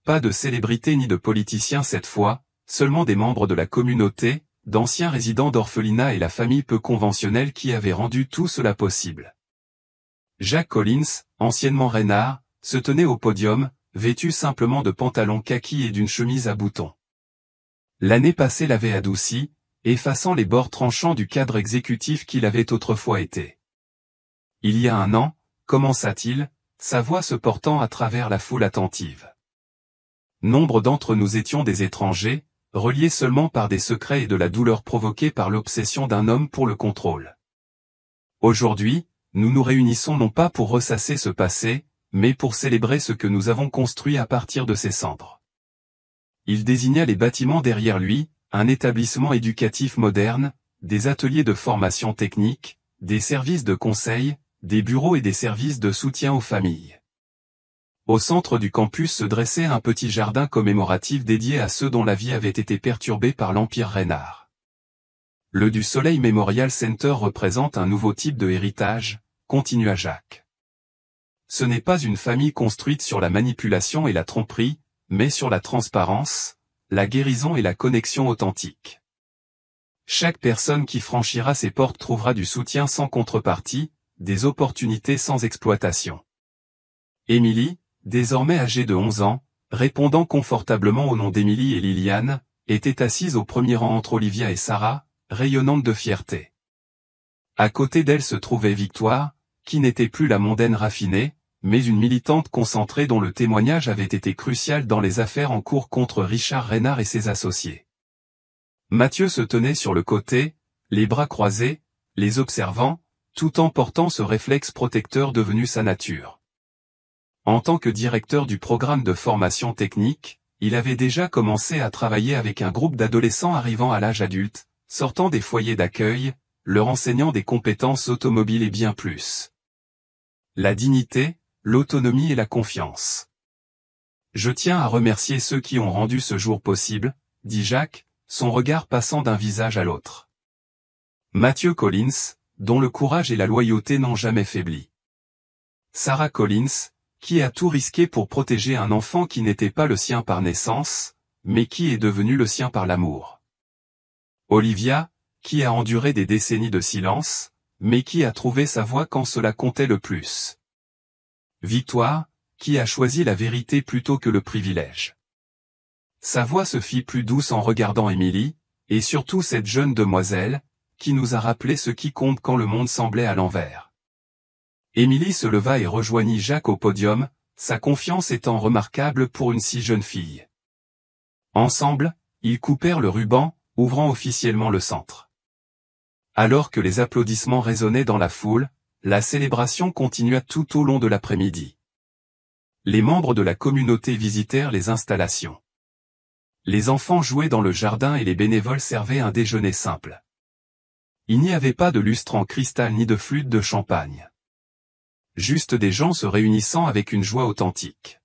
Pas de célébrités ni de politiciens cette fois, seulement des membres de la communauté, d'anciens résidents d'orphelinat et la famille peu conventionnelle qui avait rendu tout cela possible. Jacques Collins, anciennement Reynard, se tenait au podium, vêtu simplement de pantalons kaki et d'une chemise à boutons. L'année passée l'avait adouci, effaçant les bords tranchants du cadre exécutif qu'il avait autrefois été. Il y a un an, commença-t-il, sa voix se portant à travers la foule attentive. Nombre d'entre nous étions des étrangers, reliés seulement par des secrets et de la douleur provoquée par l'obsession d'un homme pour le contrôle. Aujourd'hui, nous nous réunissons non pas pour ressasser ce passé, mais pour célébrer ce que nous avons construit à partir de ses cendres. Il désigna les bâtiments derrière lui, un établissement éducatif moderne, des ateliers de formation technique, des services de conseil, des bureaux et des services de soutien aux familles. Au centre du campus se dressait un petit jardin commémoratif dédié à ceux dont la vie avait été perturbée par l'Empire Reynard. Le du Soleil Memorial Center représente un nouveau type de héritage, continua Jacques. Ce n'est pas une famille construite sur la manipulation et la tromperie, mais sur la transparence, la guérison et la connexion authentique. Chaque personne qui franchira ces portes trouvera du soutien sans contrepartie, des opportunités sans exploitation. Émilie, désormais âgée de 11 ans, répondant confortablement au nom d'Émilie et Liliane, était assise au premier rang entre Olivia et Sarah, rayonnante de fierté. À côté d'elle se trouvait Victoire, qui n'était plus la mondaine raffinée, mais une militante concentrée dont le témoignage avait été crucial dans les affaires en cours contre Richard Reynard et ses associés. Mathieu se tenait sur le côté, les bras croisés, les observant, tout en portant ce réflexe protecteur devenu sa nature. En tant que directeur du programme de formation technique, il avait déjà commencé à travailler avec un groupe d'adolescents arrivant à l'âge adulte, sortant des foyers d'accueil, leur enseignant des compétences automobiles et bien plus. La dignité, l'autonomie et la confiance. Je tiens à remercier ceux qui ont rendu ce jour possible, dit Jacques, son regard passant d'un visage à l'autre. Mathieu Collins, dont le courage et la loyauté n'ont jamais faibli. Sarah Collins, qui a tout risqué pour protéger un enfant qui n'était pas le sien par naissance, mais qui est devenu le sien par l'amour. Olivia, qui a enduré des décennies de silence, mais qui a trouvé sa voix quand cela comptait le plus. Victoire, qui a choisi la vérité plutôt que le privilège. Sa voix se fit plus douce en regardant Émilie, et surtout cette jeune demoiselle, qui nous a rappelé ce qui compte quand le monde semblait à l'envers. Émilie se leva et rejoignit Jacques au podium, sa confiance étant remarquable pour une si jeune fille. Ensemble, ils coupèrent le ruban, ouvrant officiellement le centre. Alors que les applaudissements résonnaient dans la foule, la célébration continua tout au long de l'après-midi. Les membres de la communauté visitèrent les installations. Les enfants jouaient dans le jardin et les bénévoles servaient un déjeuner simple. Il n'y avait pas de lustre en cristal ni de flûte de champagne. Juste des gens se réunissant avec une joie authentique.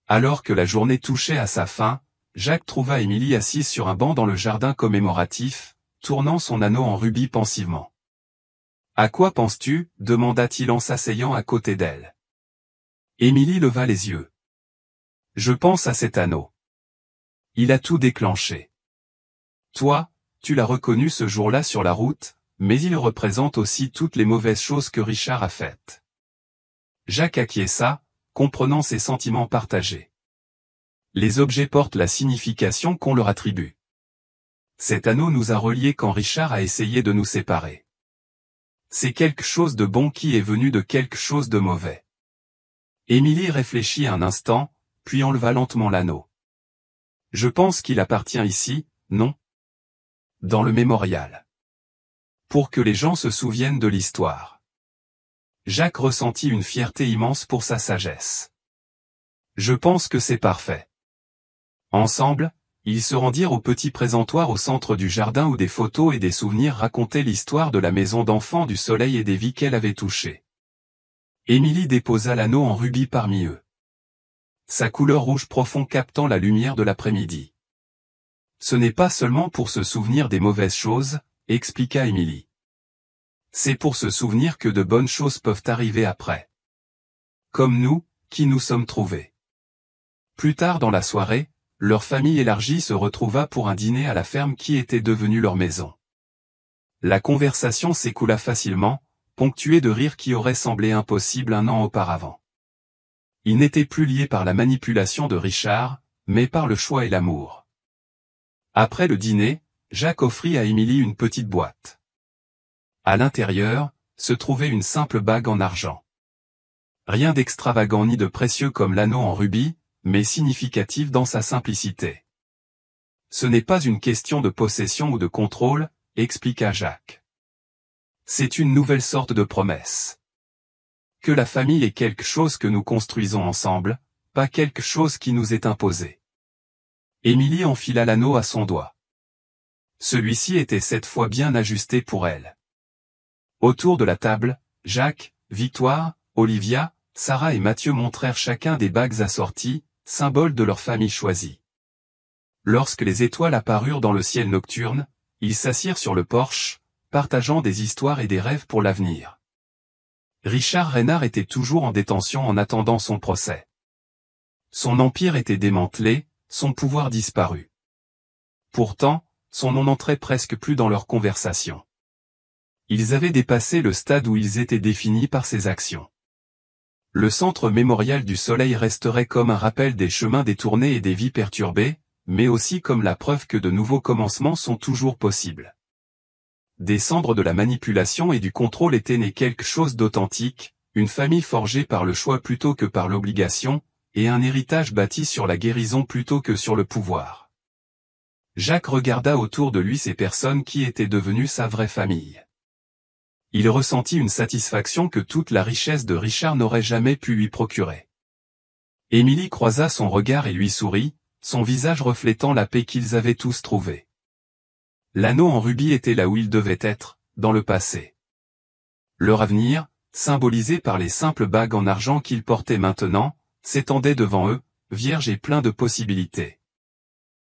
Alors que la journée touchait à sa fin, Jacques trouva Émilie assise sur un banc dans le jardin commémoratif, tournant son anneau en rubis pensivement. « À quoi penses-tu » demanda-t-il en s'asseyant à côté d'elle. Émilie leva les yeux. « Je pense à cet anneau. Il a tout déclenché. Toi, tu l'as reconnu ce jour-là sur la route, mais il représente aussi toutes les mauvaises choses que Richard a faites. » Jacques acquiesça, comprenant ses sentiments partagés. Les objets portent la signification qu'on leur attribue. Cet anneau nous a reliés quand Richard a essayé de nous séparer. C'est quelque chose de bon qui est venu de quelque chose de mauvais. Émilie réfléchit un instant, puis enleva lentement l'anneau. Je pense qu'il appartient ici, non? Dans le mémorial. Pour que les gens se souviennent de l'histoire. Jacques ressentit une fierté immense pour sa sagesse. Je pense que c'est parfait. Ensemble, ils se rendirent au petit présentoir au centre du jardin où des photos et des souvenirs racontaient l'histoire de la maison d'enfants du Soleil et des vies qu'elle avait touchées. Émilie déposa l'anneau en rubis parmi eux. Sa couleur rouge profond captant la lumière de l'après-midi. Ce n'est pas seulement pour se souvenir des mauvaises choses, expliqua Émilie. C'est pour se souvenir que de bonnes choses peuvent arriver après. Comme nous, qui nous sommes trouvés. Plus tard dans la soirée, leur famille élargie se retrouva pour un dîner à la ferme qui était devenue leur maison. La conversation s'écoula facilement, ponctuée de rires qui auraient semblé impossibles un an auparavant. Ils n'étaient plus liés par la manipulation de Richard, mais par le choix et l'amour. Après le dîner, Jacques offrit à Émilie une petite boîte. À l'intérieur, se trouvait une simple bague en argent. Rien d'extravagant ni de précieux comme l'anneau en rubis, mais significatif dans sa simplicité. Ce n'est pas une question de possession ou de contrôle, expliqua Jacques. C'est une nouvelle sorte de promesse. Que la famille est quelque chose que nous construisons ensemble, pas quelque chose qui nous est imposé. Émilie enfila l'anneau à son doigt. Celui-ci était cette fois bien ajusté pour elle. Autour de la table, Jacques, Victoire, Olivia, Sarah et Mathieu montrèrent chacun des bagues assorties, symbole de leur famille choisie. Lorsque les étoiles apparurent dans le ciel nocturne, ils s'assirent sur le porche, partageant des histoires et des rêves pour l'avenir. Richard Reynard était toujours en détention en attendant son procès. Son empire était démantelé, son pouvoir disparu. Pourtant, son nom n'entrait presque plus dans leur conversation. Ils avaient dépassé le stade où ils étaient définis par ses actions. Le centre mémorial du Soleil resterait comme un rappel des chemins détournés et des vies perturbées, mais aussi comme la preuve que de nouveaux commencements sont toujours possibles. Des cendres de la manipulation et du contrôle était né quelque chose d'authentique, une famille forgée par le choix plutôt que par l'obligation, et un héritage bâti sur la guérison plutôt que sur le pouvoir. Jacques regarda autour de lui ces personnes qui étaient devenues sa vraie famille. Il ressentit une satisfaction que toute la richesse de Richard n'aurait jamais pu lui procurer. Émilie croisa son regard et lui sourit, son visage reflétant la paix qu'ils avaient tous trouvée. L'anneau en rubis était là où il devait être, dans le passé. Leur avenir, symbolisé par les simples bagues en argent qu'ils portaient maintenant, s'étendait devant eux, vierge et plein de possibilités.